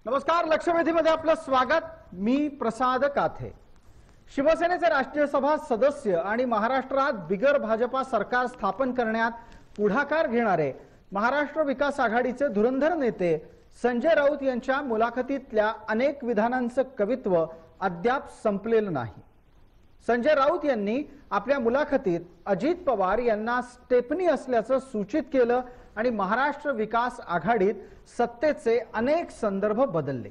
नमस्कार, लक्षवेधीमध्ये आपलं स्वागत। मी प्रसाद काथे। शिवसेनेचे राष्ट्रीय सभा सदस्य आणि महाराष्ट्रात बिगर भाजपा सरकार स्थापन करण्यात पुढाकार घेणारे महाराष्ट्र विकास आघाडीचे धुरंधर नेते संजय राऊत यांच्या मुलाखतीतल्या अनेक विधानांचं कवित्व अद्याप संपलेलं नाही। संजय राऊत यांनी आपल्या मुलाखतीत अजित पवार यांना स्टेपनी असल्याचं सूचित केलं आणि महाराष्ट्र विकास आघाडीत सत्तेचे अनेक संदर्भ बदलले।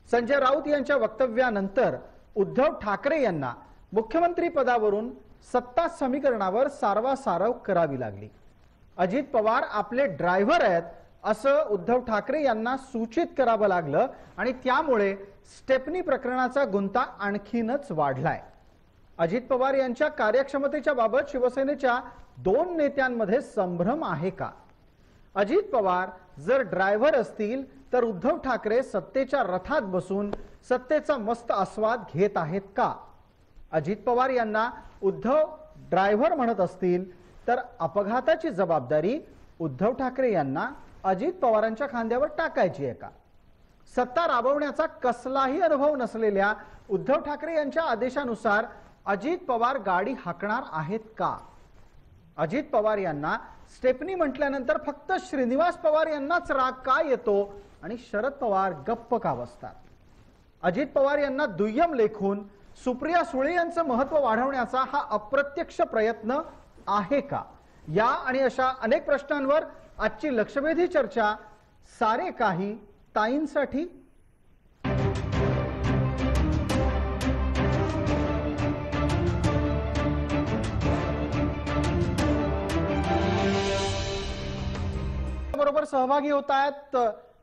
संजय राऊत यांच्या वक्तव्यानंतर उद्धव ठाकरे यांना मुख्यमंत्री पदावरून सत्ता समीकरणावर सारवासारव करावी लागली। अजित पवार आपले ड्रायव्हर आहेत असं उद्धव ठाकरे यांना सूचित करावं लागलं आणि त्यामुळे स्टेपनी प्रकरणाचा गुंता आणखीनच वाढलाय। अजित पवार यांच्या कार्यक्षमतेच्या बाबत शिवसेनेच्या दोन नेत्यांमध्ये संभ्रम आहे का? अजित पवार जर ड्रायव्हर असतील तर उद्धव ठाकरे सत्तेच्या रथात बसून सत्तेचा मस्त आस्वाद घेत आहेत का? अजित पवार यांना उद्धव ड्रायव्हर म्हणत असतील तर अपघाताची जबाबदारी उद्धव ठाकरे यांना अजित पवारांच्या खांद्यावर टाकायची आहे का? सत्ता राबवण्याचा कसलाही अनुभव नसलेल्या उद्धव ठाकरे यांच्या आदेशानुसार अजित पवार गाडी हाकणार आहेत का? अजित पवार यांना स्टेपनी म्हटल्यानंतर फक्त श्रीनिवास पवार यांनाच राग का येतो आणि शरद पवार गप्प का बसतात? अजित पवार यांना दुय्यम लेखून सुप्रिया सुळे यांचं महत्त्व वाढवण्याचा हा अप्रत्यक्ष प्रयत्न आहे का? या आणि अशा अनेक प्रश्नांवर आजची लक्षवेधी चर्चा सारे काही ताईंसाठी। बरोबर सहभागी होत आहेत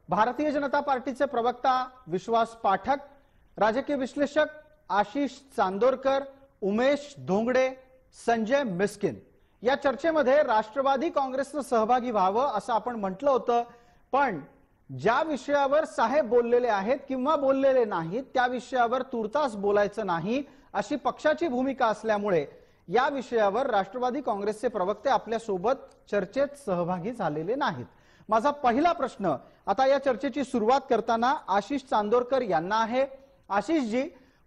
भारतीय जनता पार्टीचे प्रवक्ता विश्वास पाठक, राजकीय विश्लेषक आशिष चांदोरकर, उमेश धोंगडे, संजय मिस्किन। या चर्चेमध्ये राष्ट्रवादी काँग्रेसनं सहभागी व्हावं असं आपण म्हटलं होतं, पण ज्या विषयावर साहेब बोललेले आहेत किंवा बोललेले नाहीत त्या विषयावर तुर्तास बोलायचं नाही अशी पक्षाची भूमिका असल्यामुळे या विषयावर राष्ट्रवादी काँग्रेसचे प्रवक्ते आपल्या सोबत चर्चेत सहभागी झालेले नाहीत। माझा पहिला प्रश्न आता या चर्चेची सुरुवात करताना आशिष चांदोरकर यांना आहे। आशिष जी,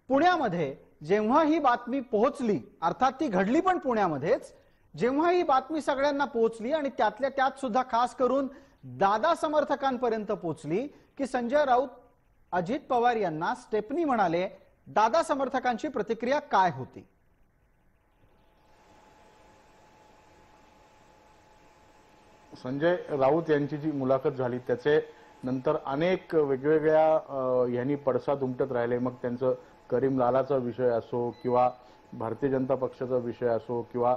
पुण्यामध्ये जेव्हा ही बातमी पोहोचली, अर्थात ती घडली पण पुण्यामध्येच, जेव्हा ही बातमी सगळ्यांना पोहोचली आणि त्यातल्या त्यात सुद्धा खास करून दादा समर्थकांपर्यंत पोहोचली की संजय राऊत अजित पवार यांना स्टेपनी म्हणाले, दादा समर्थकांची प्रतिक्रिया काय होती? संजय राऊत यांची जी मुलाखत झाली त्याचे नंतर अनेक वेगवेगळ्या यांनी पडसाद उमटत राहिले। मग त्यांचं करीम लालाचा विषय असो किंवा भारतीय जनता पक्षाचा विषय असो किंवा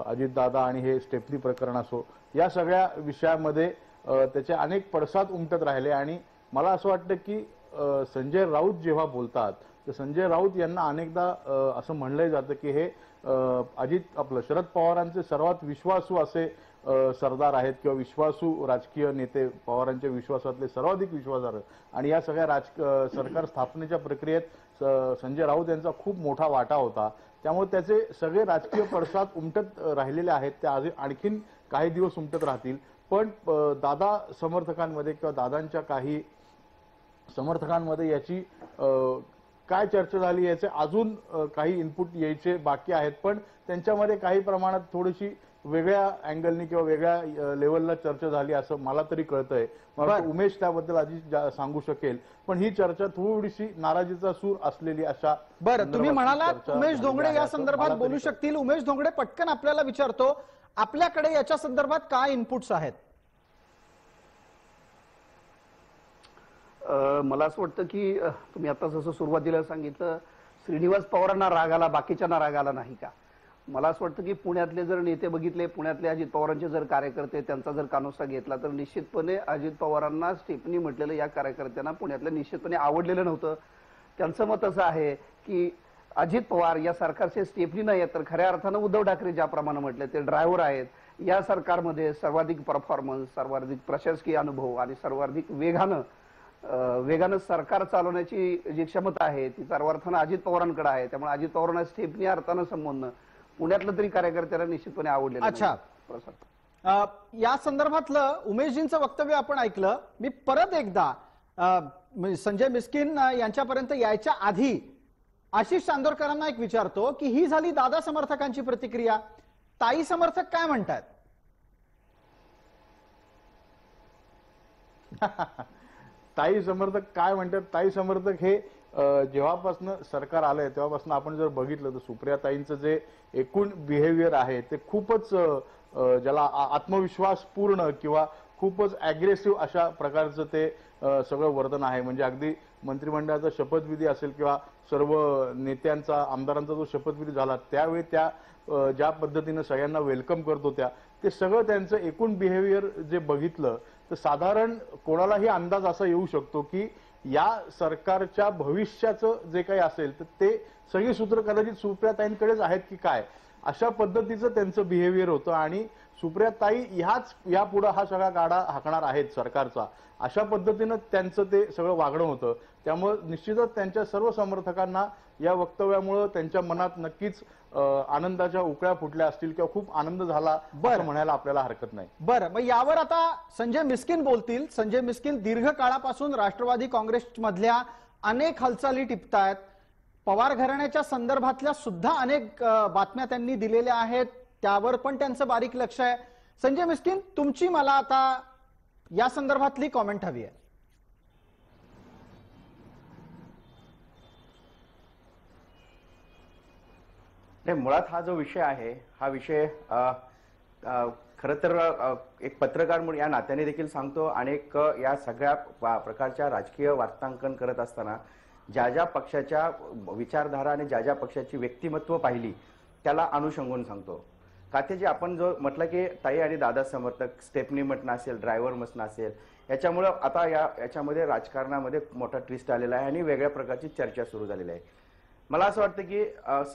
अजितदादा आणि हे स्टेपनी प्रकरण असो, या सगळ्या विषयामध्ये त्याचे अनेक पडसाद उमटत राहिले। आणि मला असं वाटतं की संजय राऊत जेव्हा बोलतात तर संजय राऊत यांना अनेकदा असं म्हणलं जातं की हे आपलं शरद पवारांचे सर्वात विश्वासू असे सरदार आहेत किंवा विश्वासू राजकीय नेते, पवारांच्या विश्वासातले सर्वाधिक विश्वासार्ह। आणि या सगळ्या सरकार स्थापनेच्या प्रक्रियेत संजय राऊत यांचा खूप मोठा वाटा होता। त्यामुळे त्याचे सगळे राजकीय पडसाद उमटत राहिलेले आहेत, ते आणखीन काही दिवस उमटत राहतील। पण दादा समर्थकांमध्ये किंवा दादांच्या काही समर्थकांमध्ये याची काय चर्चा झाली याचे अजून काही इनपुट यायचे बाकी आहेत, पण त्यांच्यामध्ये काही प्रमाणात थोडीशी वेगळ्या अँगलनी किंवा वेगळ्या लेवलला चर्चा झाली असं मला तरी कळतंय। मला उमेश त्याबद्दल आधी सांगू शकेल, पण ही चर्चा थोडीशी नाराजीचा सूर असलेली अशा। बरं, तुम्ही म्हणालात उमेश धोंगडे या संदर्भात बोलू शकतील। उमेश धोंगडे, पटकन आपल्याला विचारतो, आपल्याकडे याच्या संदर्भात काय इनपुट्स आहेत? मला असं वाटतं की तुम्ही आता जसं सुरुवातीला सांगितलं, श्रीनिवास पवारांना राग आला, बाकीच्यांना राग आला नाही का? मला असं वाटतं की पुण्यातले जर नेते बघितले, पुण्यातले अजित पवारांचे जर कार्यकर्ते, त्यांचा जर कानोसा घेतला तर निश्चितपणे अजित पवारांना स्टेपनी म्हटलेलं या कार्यकर्त्यांना पुण्यातल्या निश्चितपणे आवडलेलं नव्हतं। त्यांचं मत असं आहे की अजित पवार या सरकारचे स्टेपनी नाही आहेत, तर खऱ्या अर्थानं उद्धव ठाकरे ज्याप्रमाणे म्हटले ते ड्रायव्हर आहेत। या सरकारमध्ये सर्वाधिक परफॉर्मन्स, सर्वाधिक प्रशासकीय अनुभव आणि सर्वाधिक वेगानं सरकार चालवण्याची जी क्षमता आहे ती सर्व अर्थानं अजित पवारांकडे आहे। त्यामुळे अजित पवारांना स्टेपनी अर्थानं संबंध पुण्यातलं तरी कार्यकर्त्यांना निश्चितपणे आवडलेलं। अच्छा, या संदर्भातलं उमेशजींचं वक्तव्य आपण ऐकलं। मी परत एकदा संजय मिस्किन यांच्यापर्यंत यायच्या आधी आशिष चांदोरकरांना एक विचारतो की ही झाली दादा समर्थकांची प्रतिक्रिया, ताई समर्थक काय म्हणतात? ताई समर्थक काय म्हणतात? ताई समर्थक हे जेव्हापासून सरकार आलंय तेव्हापासून आपण जर बघितलं तर सुप्रियाताईंचं जे एकूण बिहेवियर आहे ते खूपच ज्याला आत्मविश्वास पूर्ण किंवा खूपच अग्रेसिव्ह अशा प्रकारचं ते सगळं वर्तन आहे. म्हणजे अगदी मंत्रिमंडळाचा शपथविधी असेल किंवा सर्व नेत्यांचा आमदारांचा जो शपथविधी झाला त्यावेळी त्या ज्या पद्धतीने सगळ्यांना वेलकम करत होत्या ते सगळं त्यांचं एकूण बिहेवियर जे बघितलं तर साधारण कोणालाही अंदाज असा येऊ शकतो की या सरकारच्या भविष्याचं जे काही असेल तर ते सगळी सूत्र कदाचित सुप्रियाताईंकडेच आहेत की काय, अशा पद्धतीचं त्यांचं बिहेवियर होतं. आणि सुप्रियाताई ह्याच यापुढे हा सगळा गाडा हाकणार आहेत सरकारचा, अशा पद्धतीनं त्यांचं ते सगळं वागणं होतं. त्यामुळे निश्चितच त्यांच्या सर्व समर्थकांना या वक्तव्यामुळे त्यांच्या मनात नक्कीच आनंदाच्या उकळ्या फुटल्या असतील किंवा खूप आनंद झाला असं म्हणायला आपल्याला हरकत नाही. बरं, मग यावर आता संजय मिस्किन बोलतील. संजय मिस्किन दीर्घ काळापासून राष्ट्रवादी काँग्रेसमधल्या अनेक हालचाली टिपतायत. पवार घराण्याच्या संदर्भातल्या सुद्धा अनेक बातम्या त्यांनी दिलेल्या आहेत, त्यावर पण त्यांचं बारीक लक्ष आहे. संजय मिस्किन, तुमची मला आता या संदर्भातली कॉमेंट हवी आहे. नाही, मुळात हा जो विषय आहे हा विषय खरं तर एक पत्रकार म्हणून या नात्याने देखील सांगतो. अनेक या सगळ्या प्रकारच्या राजकीय वार्तांकन करत असताना ज्या ज्या पक्षाच्या विचारधारा आणि ज्या ज्या पक्षाची व्यक्तिमत्व पाहिली त्याला अनुषंगून सांगतो. काथेजी, आपण जो म्हटलं की ताई आणि दादा समर्थक, स्टेपनी म्हटणं असेल, ड्रायव्हर म्हटणं असेल, याच्यामुळं आता याच्यामध्ये राजकारणामध्ये मोठा ट्विस्ट आलेला आहे आणि वेगळ्या प्रकारची चर्चा सुरू झालेली आहे. मला असं वाटतं की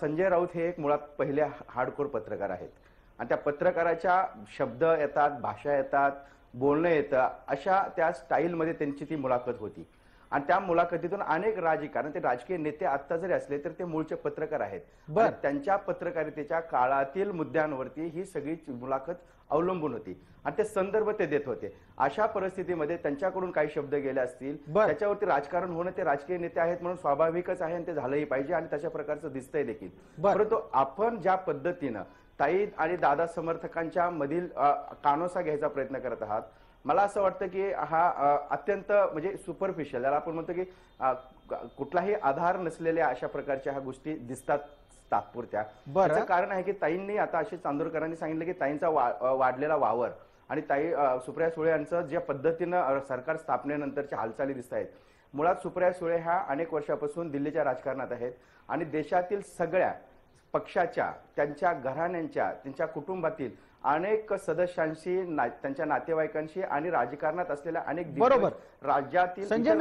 संजय राऊत हे एक मुळात पहिले हार्डकोर पत्रकार आहेत आणि त्या पत्रकाराच्या शब्द येतात, भाषा येतात, बोलणं येतं, अशा त्या स्टाईलमध्ये त्यांची ती मुलाखत होती. आणि त्या मुलाखतीतून अनेक राजकारण ते राजकीय नेते आत्ता जरी असले तर ते मूळचे पत्रकार आहेत. त्यांच्या पत्रकारितेच्या काळातील मुद्द्यांवरती ही सगळी मुलाखत अवलंबून होती आणि ते संदर्भ ते देत होते. अशा परिस्थितीमध्ये त्यांच्याकडून काही शब्द गेले असतील त्याच्यावरती राजकारण होणं, ते राजकीय नेते आहेत म्हणून स्वाभाविकच आहे आणि ते झालंही पाहिजे आणि तशा प्रकारचं दिसतंय देखील. परंतु आपण ज्या पद्धतीनं ताई आणि दादा समर्थकांच्या मधील कानोसा घ्यायचा प्रयत्न करत आहात, मला असं वाटतं की हा अत्यंत म्हणजे सुपरफिशियल, याला आपण म्हणतो की कुठलाही आधार नसलेल्या अशा प्रकारच्या ह्या गोष्टी दिसतात तात्पुरत्या. त्याचं कारण आहे की ताईंनी आता आशिष चांदोरकरांनी सांगितलं की ताईंचा वाढलेला वावर आणि ताई सुप्रिया सुळे यांचं ज्या पद्धतीनं सरकार स्थापनेनंतरच्या हालचाली दिसत आहेत. मुळात सुप्रिया सुळे ह्या अनेक वर्षापासून दिल्लीच्या राजकारणात आहेत आणि देशातील सगळ्या पक्षाच्या, त्यांच्या घराण्यांच्या, त्यांच्या कुटुंबातील अनेक सदस्यांशी, त्यांच्या नातेवाईकांशी आणि राजकारणात असलेल्या अनेक राज्यातील संजय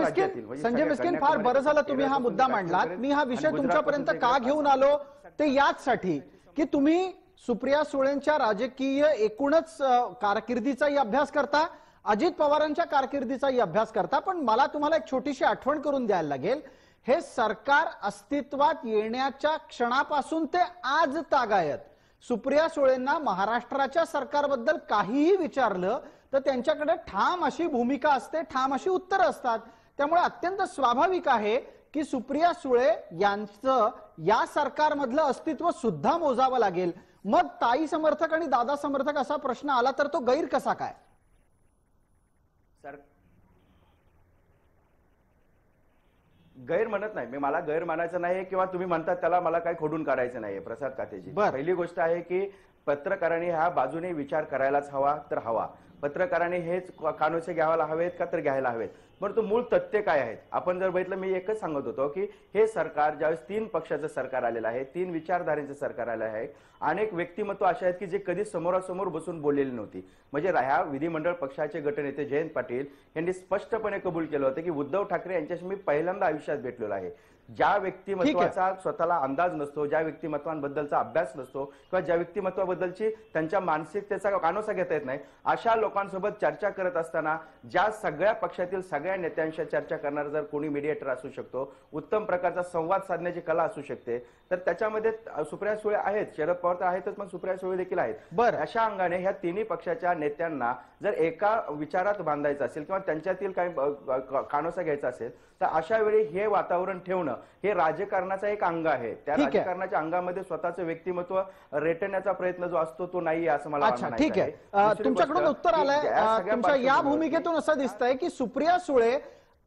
मिस्किन, फार बरं झालं तुम्ही हा मुद्दा मांडलात. मी हा विषय तुमच्यापर्यंत का घेऊन आलो ते याचसाठी की तुम्ही सुप्रिया सुळेंच्या राजकीय एकूणच कारकिर्दीचाही अभ्यास करता, अजित पवारांच्या कारकिर्दीचाही अभ्यास करता. पण मला तुम्हाला एक छोटीशी आठवण करून द्यायला लागेल. हे सरकार अस्तित्वात येण्याच्या क्षणापासून ते आज तागायत सुप्रिया सुळेंना महाराष्ट्राच्या सरकारबद्दल काहीही विचारलं तर त्यांच्याकडे ठाम अशी भूमिका असते, ठाम अशी उत्तरं असतात. त्यामुळे अत्यंत स्वाभाविक आहे की सुप्रिया सुळे यांचं या सरकारमधलं अस्तित्व सुद्धा मोजावं लागेल. मग ताई समर्थक आणि दादा समर्थक असा प्रश्न आला तर तो गैर कसा काय? गैर म्हणत नाही मी, मला गैर मानायचं नाही किंवा तुम्ही म्हणतात त्याला मला काही खोडून काढायचं नाहीये प्रसाद काथेजी. पहिली गोष्ट आहे की पत्रकारांनी ह्या बाजूने विचार करायलाच हवा तर हवा. पत्रकारांनी हेच कानोसे घ्यायला हवेत का तर घ्यायला हवेत. परंतु मूळ तथ्य काय आहेत आपण जर बघितलं, मी एकच सांगत होतो की हे सरकार ज्यावेळेस 3 पक्षाचं सरकार आलेलं आहे, 3 विचारधारेचं सरकार आलं आहे, अनेक व्यक्तिमत्व असे आहेत की जे कधी समोरासमोर बसून बोललेली नव्हती. म्हणजे ह्या विधिमंडळ पक्षाचे गटनेते जयंत पाटील यांनी स्पष्टपणे कबूल केलं होतं की उद्धव ठाकरे यांच्याशी मी पहिल्यांदा आयुष्यात भेटलेलो आहे. ज्या व्यक्तिमत्वाचा स्वतःला अंदाज नसतो, ज्या व्यक्तिमत्वांबद्दलचा अभ्यास नसतो किंवा ज्या व्यक्तिमत्वाबद्दलची त्यांच्या मानसिकतेचा कानोसा घेता येत नाही, अशा लोकांसोबत चर्चा करत असताना ज्या सगळ्या पक्षातील सगळ्या सगळ्या नेत्यांशी चर्चा करणारा जर कोणी मीडिएटर असू शकतो, उत्तम प्रकारचा संवाद साधण्याची कला असू शकते, तर त्याच्यामध्ये सुप्रिया सुळे आहेत, शरद पवार तर आहेतच, पण सुप्रिया सुळे देखील आहेत. बरं. अशा अंगाने ह्या तिन्ही पक्षाच्या नेत्यांना जर एका विचारात बांधायचं असेल किंवा त्यांच्यातील काही कानोसा घ्यायचा असेल, तर अशा वेळी हे वातावरण ठेवणं हे राजकारणाचा एक अंग आहे. त्या ठीक आहे. राजकारणाच्या अंगामध्ये स्वतःचं व्यक्तिमत्व रेटण्याचा प्रयत्न जो असतो तो नाहीये असं मला अच्छा, म्हणायचं ठीक आहे. दुसरी तुमच्याकडून गोष्ट उत्तर की आलंय. या सगळ्या तुमच्या या पार्श्वभूमीवरती- भूमिकेतून असं दिसतंय की सुप्रिया सुळे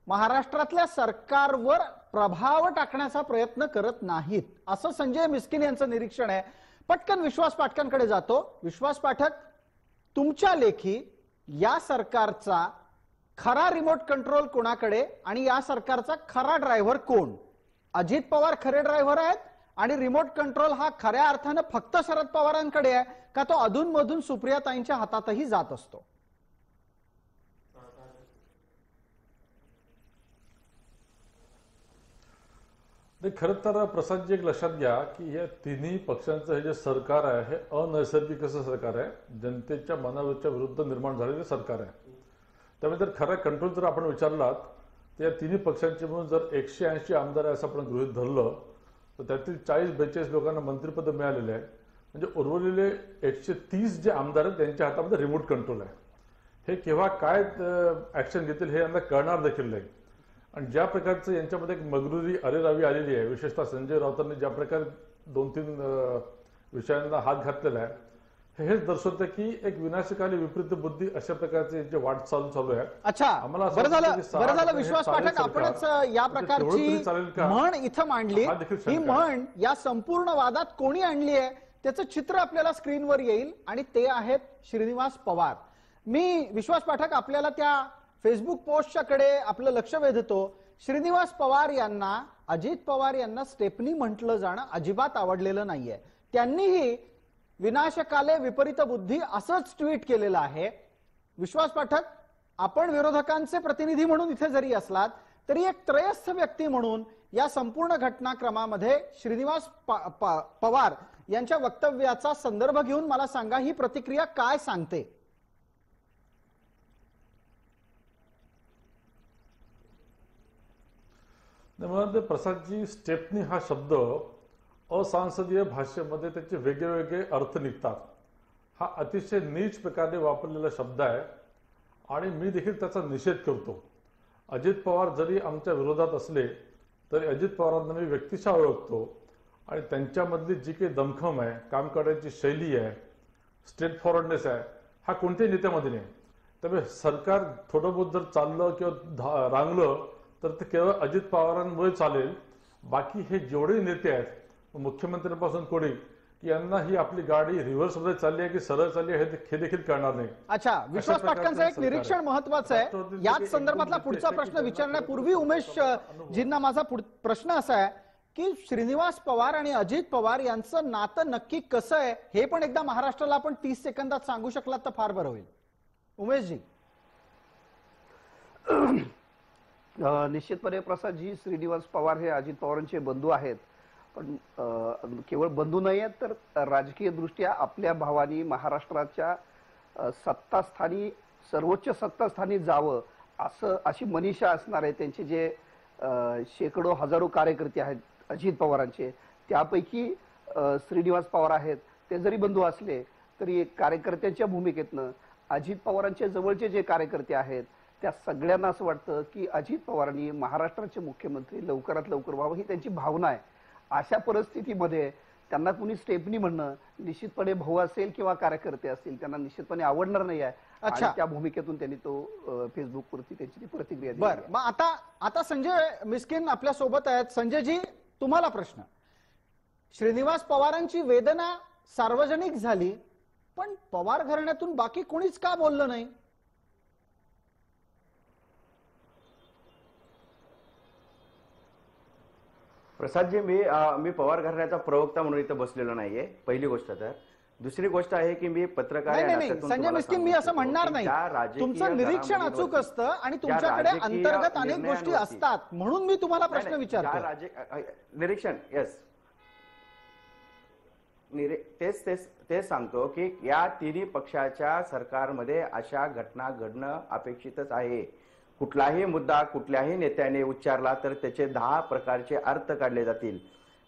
महाराष्ट्रातल्या सरकारवर प्रभाव टाकण्याचा प्रयत्न करत नाहीत, असं संजय मिस्किन यांचं निरीक्षण आहे. पटकन विश्वास पाठकांकडे जातो. विश्वास पाठक, तुमच्या लेखी या सरकारचा खरा रिमोट कंट्रोल कोणाकडे आणि या सरकारचा खरा ड्रायव्हर कोण? अजित पवार खरे ड्रायव्हर आहेत आणि रिमोट कंट्रोल हा खऱ्या अर्थानं फक्त शरद पवारांकडे आहे का तो अधूनमधून सुप्रियाताईंच्या हातातही जात असतो? खरं तर प्रसादजी एक लक्षात घ्या की या तिन्ही पक्षांचं हे जे सरकार आहे हे अनैसर्गिक असं सरकार आहे, जनतेच्या मनावरच्या विरुद्ध निर्माण झालेलं सरकार आहे. त्यामुळे जर खरा कंट्रोल जर आपण विचारलात तर या तिन्ही पक्षांचे म्हणून जर 180 आमदार आहे असं आपण गृहीत धरलं तर त्यातील 40-42 लोकांना मंत्रिपद मिळालेले आहे. म्हणजे उर्वरलेले 130 जे आमदार आहेत त्यांच्या हातामध्ये रिमोट कंट्रोल आहे. हे केव्हा काय ऍक्शन घेतील हे यांना कळणार देखील नाही. आणि ज्या प्रकारचं यांच्यामध्ये एक मगरुरी अरेरावी आलेली आहे, विशेषतः संजय राऊतांनी ज्या प्रकारे 2-3 विषयांना हात घातलेला आहे, हेच दर्शवतं की एक विनाशकाली विपरीत बुद्धी अशा प्रकारचे जे वाटचाल चालू आहे. अच्छा, आम्हाला असं बरं वाटतं की झालं 6 विश्वास चालेल पाठक सरकार. आपणच या तेवढं प्रकारची तरी चालेल का? म्हण इथं मांडली. हा देखील ही शंका आहे. म्हण या संपूर्ण वादात कोणी आणली आहे त्याचं चित्र आपल्याला स्क्रीनवर येईल आणि ते आहेत श्रीनिवास पवार. मी विश्वास पाठक आपल्याला त्या फेसबुक पोस्टच्या कडे आपलं लक्ष वेधतो. श्रीनिवास पवार यांना अजित पवार यांना स्टेपनी म्हटलं जाणं अजिबात आवडलेलं नाहीये. त्यांनीही विनाशकाले विपरीत बुद्धी असंच ट्विट केलेलं आहे. विश्वास पाठक, आपण विरोधकांचे प्रतिनिधी म्हणून इथे जरी असलात तरी एक त्रयस्थ व्यक्ती म्हणून या संपूर्ण घटनाक्रमामध्ये श्रीनिवास पवार यांच्या वक्तव्याचा संदर्भ घेऊन मला सांगा, ही प्रतिक्रिया काय सांगते? मला प्रसादजी, स्टेपनी हा शब्द असंसदीय भाषेमध्ये त्याचे वेगवेगळे अर्थ निघतात. हा अतिशय नीच प्रकारे वापरलेला शब्द आहे आणि मी देखील त्याचा निषेध करतो. अजित पवार जरी आमच्या विरोधात असले तरी अजित पवारांना मी व्यक्तिशः ओळखतो आणि त्यांच्यामधली जी काही दमखम आहे, काम करण्याची शैली आहे, स्ट्रेट फॉरवर्डनेस आहे, हा कोणत्याही नेत्यामध्ये नाही. त्यामुळे सरकार थोडं बहुत जर चाललं किंवा रांगलं तर ते केवळ अजित पवारांमुळे चालेल. बाकी हे जेवढे नेते आहेत, मुख्यमंत्र्यांपासून कोणी, यांना ही आपली गाडी रिव्हर्स मध्ये चालली आहे की सरळ चालली आहे हे देखील कळणार नाही. अच्छा, विश्वास पाटकांचं एक निरीक्षण महत्वाचं आहे. याच संदर्भातला पुढचा प्रश्न विचारण्यापूर्वी उमेश जींना माझा प्रश्न असा आहे की श्रीनिवास पवार आणि अजित पवार यांचं नातं नक्की कसं आहे हे पण एकदा महाराष्ट्राला आपण 30 सेकंदात सांगू शकलात तर फार बरं होईल. उमेशजी. निश्चितपणे प्रसादजी, श्रीनिवास पवार हे अजित पवारांचे बंधू आहेत, पण केवळ बंधू नाही आहेत तर राजकीय दृष्ट्या आपल्या भावानी महाराष्ट्राच्या सत्तास्थानी, सर्वोच्च सत्तास्थानी जावं अशी मनीषा असणार आहे. त्यांचे जे शेकडो हजारो कार्यकर्ते आहेत अजित पवारांचे, त्यापैकी श्रीनिवास पवार आहेत. ते जरी बंधू असले तरी कार्यकर्त्यांच्या भूमिकेतनं अजित पवारांच्या जवळचे जे कार्यकर्ते आहेत त्या सगळ्यांना असं वाटतं की अजित पवारांनी महाराष्ट्राचे मुख्यमंत्री लवकरात लवकर व्हावं ही त्यांची भावना आहे. अशा परिस्थितीमध्ये त्यांना कुणी स्टेपनी म्हणणं निश्चितपणे भाऊ असेल किंवा कार्यकर्ते असतील त्यांना निश्चितपणे आवडणार नाही आहे. आणि त्या भूमिकेतून त्यांनी तो फेसबुकवरती त्यांची ती प्रतिक्रिया दिली. बरं, मग आता संजय मिस्किन आपल्या सोबत आहेत. संजयजी, तुम्हाला प्रश्न. श्रीनिवास पवारांची वेदना सार्वजनिक झाली पण पवार घराण्यातून बाकी कोणीच का बोललं नाही? प्रसादजी, मी पवार घराण्याचा प्रवक्ता म्हणून इथं बसलेलो नाहीये, पहिली गोष्ट. तर दुसरी गोष्ट आहे की मी पत्रकार नाही, संजय मिस्किन, मी असं म्हणणार नाही. तुमचं निरीक्षण अचूक असतं आणि तुमच्याकडे अंतर्गत अनेक गोष्टी असतात म्हणून मी तुम्हाला प्रश्न विचारतो. निरीक्षण, येस, तेच सांगतो की या तिन्ही पक्षाच्या सरकारमध्ये अशा घटना घडणं अपेक्षितच आहे. कुठलाही मुद्दा कुठल्याही नेत्याने उच्चारला तर त्याचे 10 प्रकारचे अर्थ काढले जातील.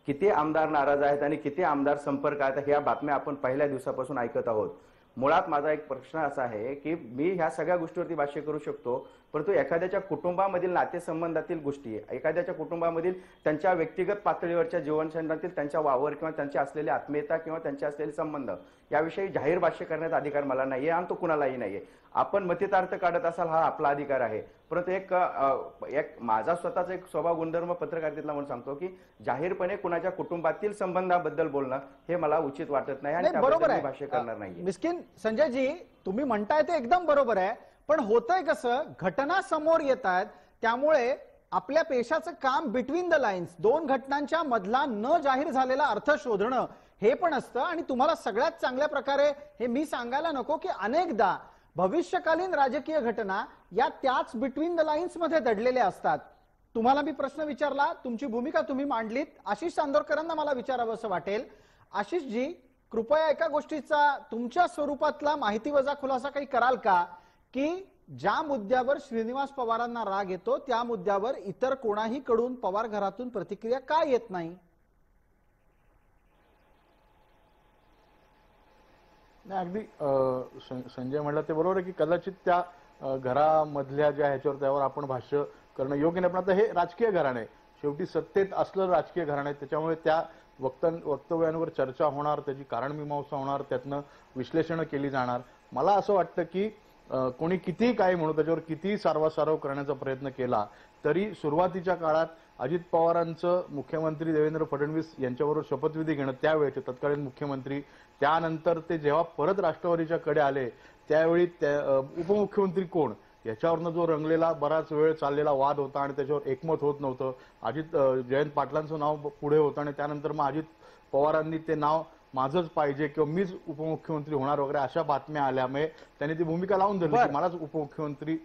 किती आमदार नाराज आहेत आणि किती आमदार संपर्क आहेत ह्या बातम्या आपण पहिल्या दिवसापासून ऐकत आहोत. मुळात माझा एक प्रश्न असा आहे की मी ह्या सगळ्या गोष्टीवरती भाष्य करू शकतो, परंतु एखाद्याच्या कुटुंबामधील नातेसंबंधातील गोष्टी, एखाद्याच्या कुटुंबामधील त्यांच्या व्यक्तिगत पातळीवरच्या जीवनशैलीतील त्यांच्या वावर किंवा त्यांची असलेली आत्मीयता किंवा त्यांचे असलेले संबंध याविषयी जाहीर भाष्य करण्याचा अधिकार मला नाहीये आणि तो कुणालाही नाहीये. आपण मतितार्थ काढत असाल हा आपला अधिकार आहे, परंतु एक माझा स्वतःचा एक स्वभाव गुणधर्म पत्रकारितेतला म्हणून सांगतो की जाहीरपणे कुणाच्या कुटुंबातील संबंधाबद्दल बोलणं हे मला उचित वाटत नाही आणि बरोबर त्याबद्दल मी आहे भाष्य करणार नाही. मिस्किन संजयजी, तुम्ही म्हणताय ते एकदम बरोबर आहे, पण होतंय कसं, घटना समोर येत आहेत, त्यामुळे आपल्या पेशाचं काम बिटवीन द लाईन्स, दोन घटनांच्या मधला न जाहीर झालेला अर्थ शोधणं हे पण असतं. आणि तुम्हाला सगळ्यात चांगल्या प्रकारे हे मी सांगायला नको की अनेकदा भविष्यकालीन राजकीय घटना या त्याच बिटवीन द लाईन्स मध्ये दडलेल्या असतात. तुम्हाला मी प्रश्न विचारला, तुमची भूमिका तुम्ही मांडलीत. आशिष चांदोरकरांना मला विचारावं असं वाटेल. आशिषजी, कृपया एका गोष्टीचा तुमच्या स्वरूपातला माहिती वजा खुलासा काही कराल का, की ज्या मुद्द्यावर श्रीनिवास पवारांना राग येतो त्या मुद्द्यावर इतर कोणाही कडून पवार घरातून प्रतिक्रिया का येत नाही? नाही, अगदी संजय म्हणला ते बरोबर आहे की कदाचित त्या घरामधल्या ज्या ह्याच्यावर त्यावर आपण भाष्य करणं योग्य नाही. पण आता हे राजकीय घराणे, शेवटी सत्तेत असलं राजकीय घराणे, त्याच्यामुळे त्या वक्तव्यांवर चर्चा होणार, त्याची कारणमीमांसा होणार, त्यातनं विश्लेषण केली जाणार. मला असं वाटतं की कोणी कितीही काय म्हणू, त्याच्यावर कितीही सारवासारव करण्याचा प्रयत्न केला तरी सुरुवातीच्या काळात अजित पवारांचं मुख्यमंत्री देवेंद्र फडणवीस यांच्याबरोबर शपथविधी घेणं, त्यावेळेचे तत्कालीन मुख्यमंत्री, त्यानंतर ते जेव्हा परत राष्ट्रवादीच्या कडे आले त्यावेळी उपमुख्यमंत्री कोण याच्यावरनं जो रंगलेला बराच वेळ चाललेला वाद होता आणि त्याच्यावर एकमत होत नव्हतं. जयंत पाटलांचं नाव पुढे होतं आणि त्यानंतर मग अजित पवारांनी ते नाव माझंच पाहिजे किंवा मीच उपमुख्यमंत्री होणार वगैरे अशा बातम्या आल्यामुळे त्यांनी ती भूमिका लावून धरली की मलाच उपमुख्यमंत्री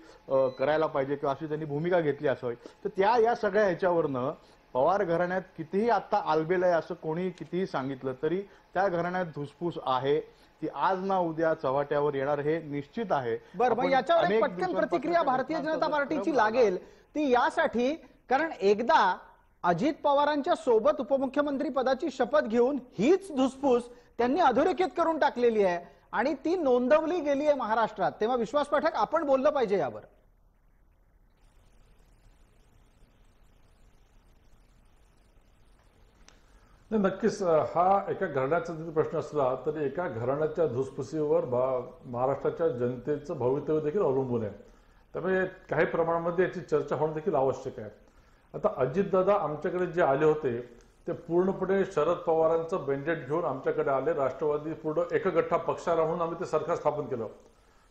करायला पाहिजे किंवा अशी त्यांनी भूमिका घेतली असावी. तर या सगळ्या ह्याच्यावरनं पवार घराण्यात कितीही आता आलबेल आहे असं कोणी कितीही सांगितलं तरी त्या घराण्यात धुसफूस आहे, ती आज ना उद्या चव्हाट्यावर येणार हे निश्चित आहे. बरं, मग याच्यावर एक पटकन प्रतिक्रिया भारतीय जनता पार्टीची लागेल ती यासाठी, कारण एकदा अजित पवारांच्या सोबत उपमुख्यमंत्री पदाची शपथ घेऊन हीच धुसफूस त्यांनी अधोरेखित करून टाकलेली आहे आणि ती नोंदवली गेली आहे महाराष्ट्रात. तेव्हा विश्वास पाठक, आपण बोललं पाहिजे यावर. नक्कीच हा एका घराण्याचा जरी प्रश्न असला तरी एका घराण्याच्या धुसफुसीवर महाराष्ट्राच्या जनतेचं भवितव्य देखील अवलंबून आहे. त्यामुळे काही प्रमाणामध्ये याची चर्चा होणं देखील आवश्यक आहे. आता अजितदादा आमच्याकडे जे आले होते ते पूर्णपणे शरद पवारांचं बेंडेट घेऊन आमच्याकडे आले. राष्ट्रवादी पूर्ण एकगठ्ठा पक्षाला म्हणून आम्ही ते सरकार स्थापन केलं.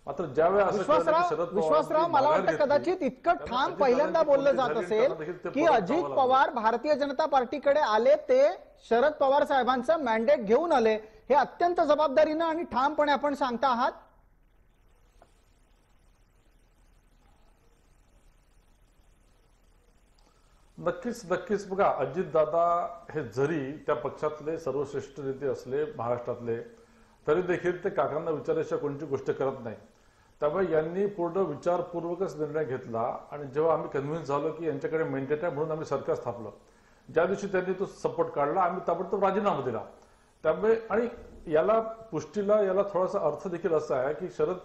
मात्र ज्यावेळेस विश्वासराव, मला वाटतं कदाचित इतकं ठाम पहिल्यांदा बोललं जात असेल की अजित पवार भारतीय जनता पार्टीकडे आले, ते शरद पवार साहेबांचं मॅन्डेट घेऊन आले, हे अत्यंत जबाबदारीनं आणि ठामपणे आपण सांगता आहात. नक्कीच बघा, अजितदादा हे जरी त्या पक्षातले सर्वश्रेष्ठ नेते असले महाराष्ट्रातले तरी देखील ते काकांना विचारल्याशिवाय कोणती गोष्ट करत नाही. त्यामुळे यांनी पूर्ण विचारपूर्वकच निर्णय घेतला आणि जेव्हा आम्ही कन्व्हिन्स झालो की यांच्याकडे मेंडेट आहे म्हणून आम्ही सरकार स्थापलं, ज्या दिवशी त्यांनी तो सपोर्ट काढला आम्ही ताबडतोब राजीनामा दिला. त्यामुळे आणि याला पुष्टीला याला थोडासा अर्थ देखील असा आहे की शरद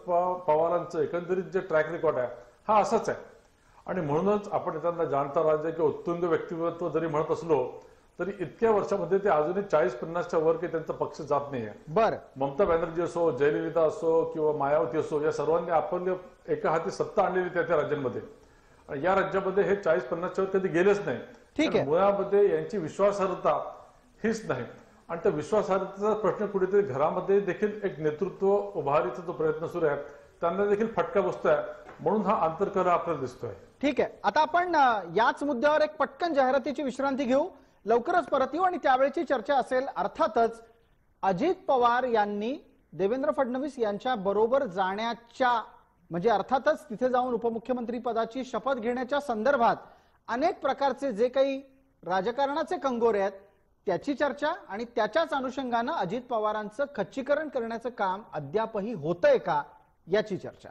पवारांचं एकंदरीत जे ट्रॅक रेकॉर्ड आहे हा असाच आहे आणि म्हणूनच आपण त्यांना जाणता राज्य किंवा उत्तुंग व्यक्तिमत्व जरी म्हणत असलो तरी इतक्या वर्षामध्ये ते अजूनही 40-50च्या वर काही त्यांचा पक्ष जात नाहीये. बरं, ममता बॅनर्जी असो, जयललिता असो किंवा मायावती असो, या सर्वांनी आपण एका हाती सत्ता आणलेली त्या राज्यांमध्ये आणि या राज्यामध्ये हे 40-50च्या वर कधी गेलेच नाही. ठीक आहे, मुळामध्ये यांची विश्वासार्हता हीच नाही आणि त्या विश्वासार्हतेचा प्रश्न कुठेतरी घरामध्ये देखील एक नेतृत्व उभारीचा जो प्रयत्न सुरू आहे त्यांना देखील फटका बसतोय, म्हणून हा आंतरकलह आपल्याला दिसतोय. ठीक आहे, आता आपण याच मुद्द्यावर एक पटकन जाहिरातीची विश्रांती घेऊ, लवकरच परत येऊ आणि त्यावेळची चर्चा असेल अर्थातच अजित पवार यांनी देवेंद्र फडणवीस यांच्या बरोबर जाण्याच्या, म्हणजे अर्थातच तिथे जाऊन उपमुख्यमंत्री पदाची शपथ घेण्याच्या संदर्भात अनेक प्रकारचे जे काही राजकारणाचे कंगोरे आहेत त्याची चर्चा आणि त्याच्याच अनुषंगानं अजित पवारांचं खच्चीकरण करण्याचं काम अद्यापही होतंय का याची चर्चा.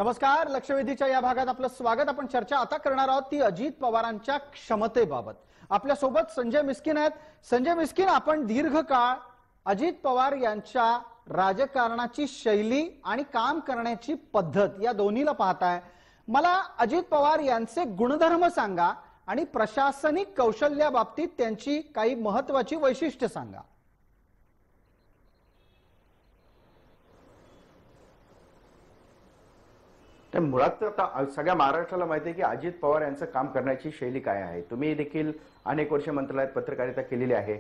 नमस्कार. लक्षवेधीच्या या भागात आपलं स्वागत. आपण चर्चा आता करणार आहोत ती अजित पवारांच्या क्षमतेबाबत. आपल्या सोबत संजय मिस्किन आहेत. संजय मिस्किन, आपण दीर्घकाळ अजित पवार यांच्या राजकारणाची शैली आणि काम करण्याची पद्धत या दोन्हीला पाहताय. मला अजित पवार यांचे गुणधर्म सांगा आणि प्रशासनिक कौशल्याबाबतीत त्यांची काही महत्वाची वैशिष्ट्य सांगा. तर मुळात तर आता सगळ्या महाराष्ट्राला माहिती आहे की अजित पवार यांचं काम करण्याची शैली काय आहे. तुम्ही देखील अनेक वर्ष मंत्रालयात पत्रकारिता केलेली आहे.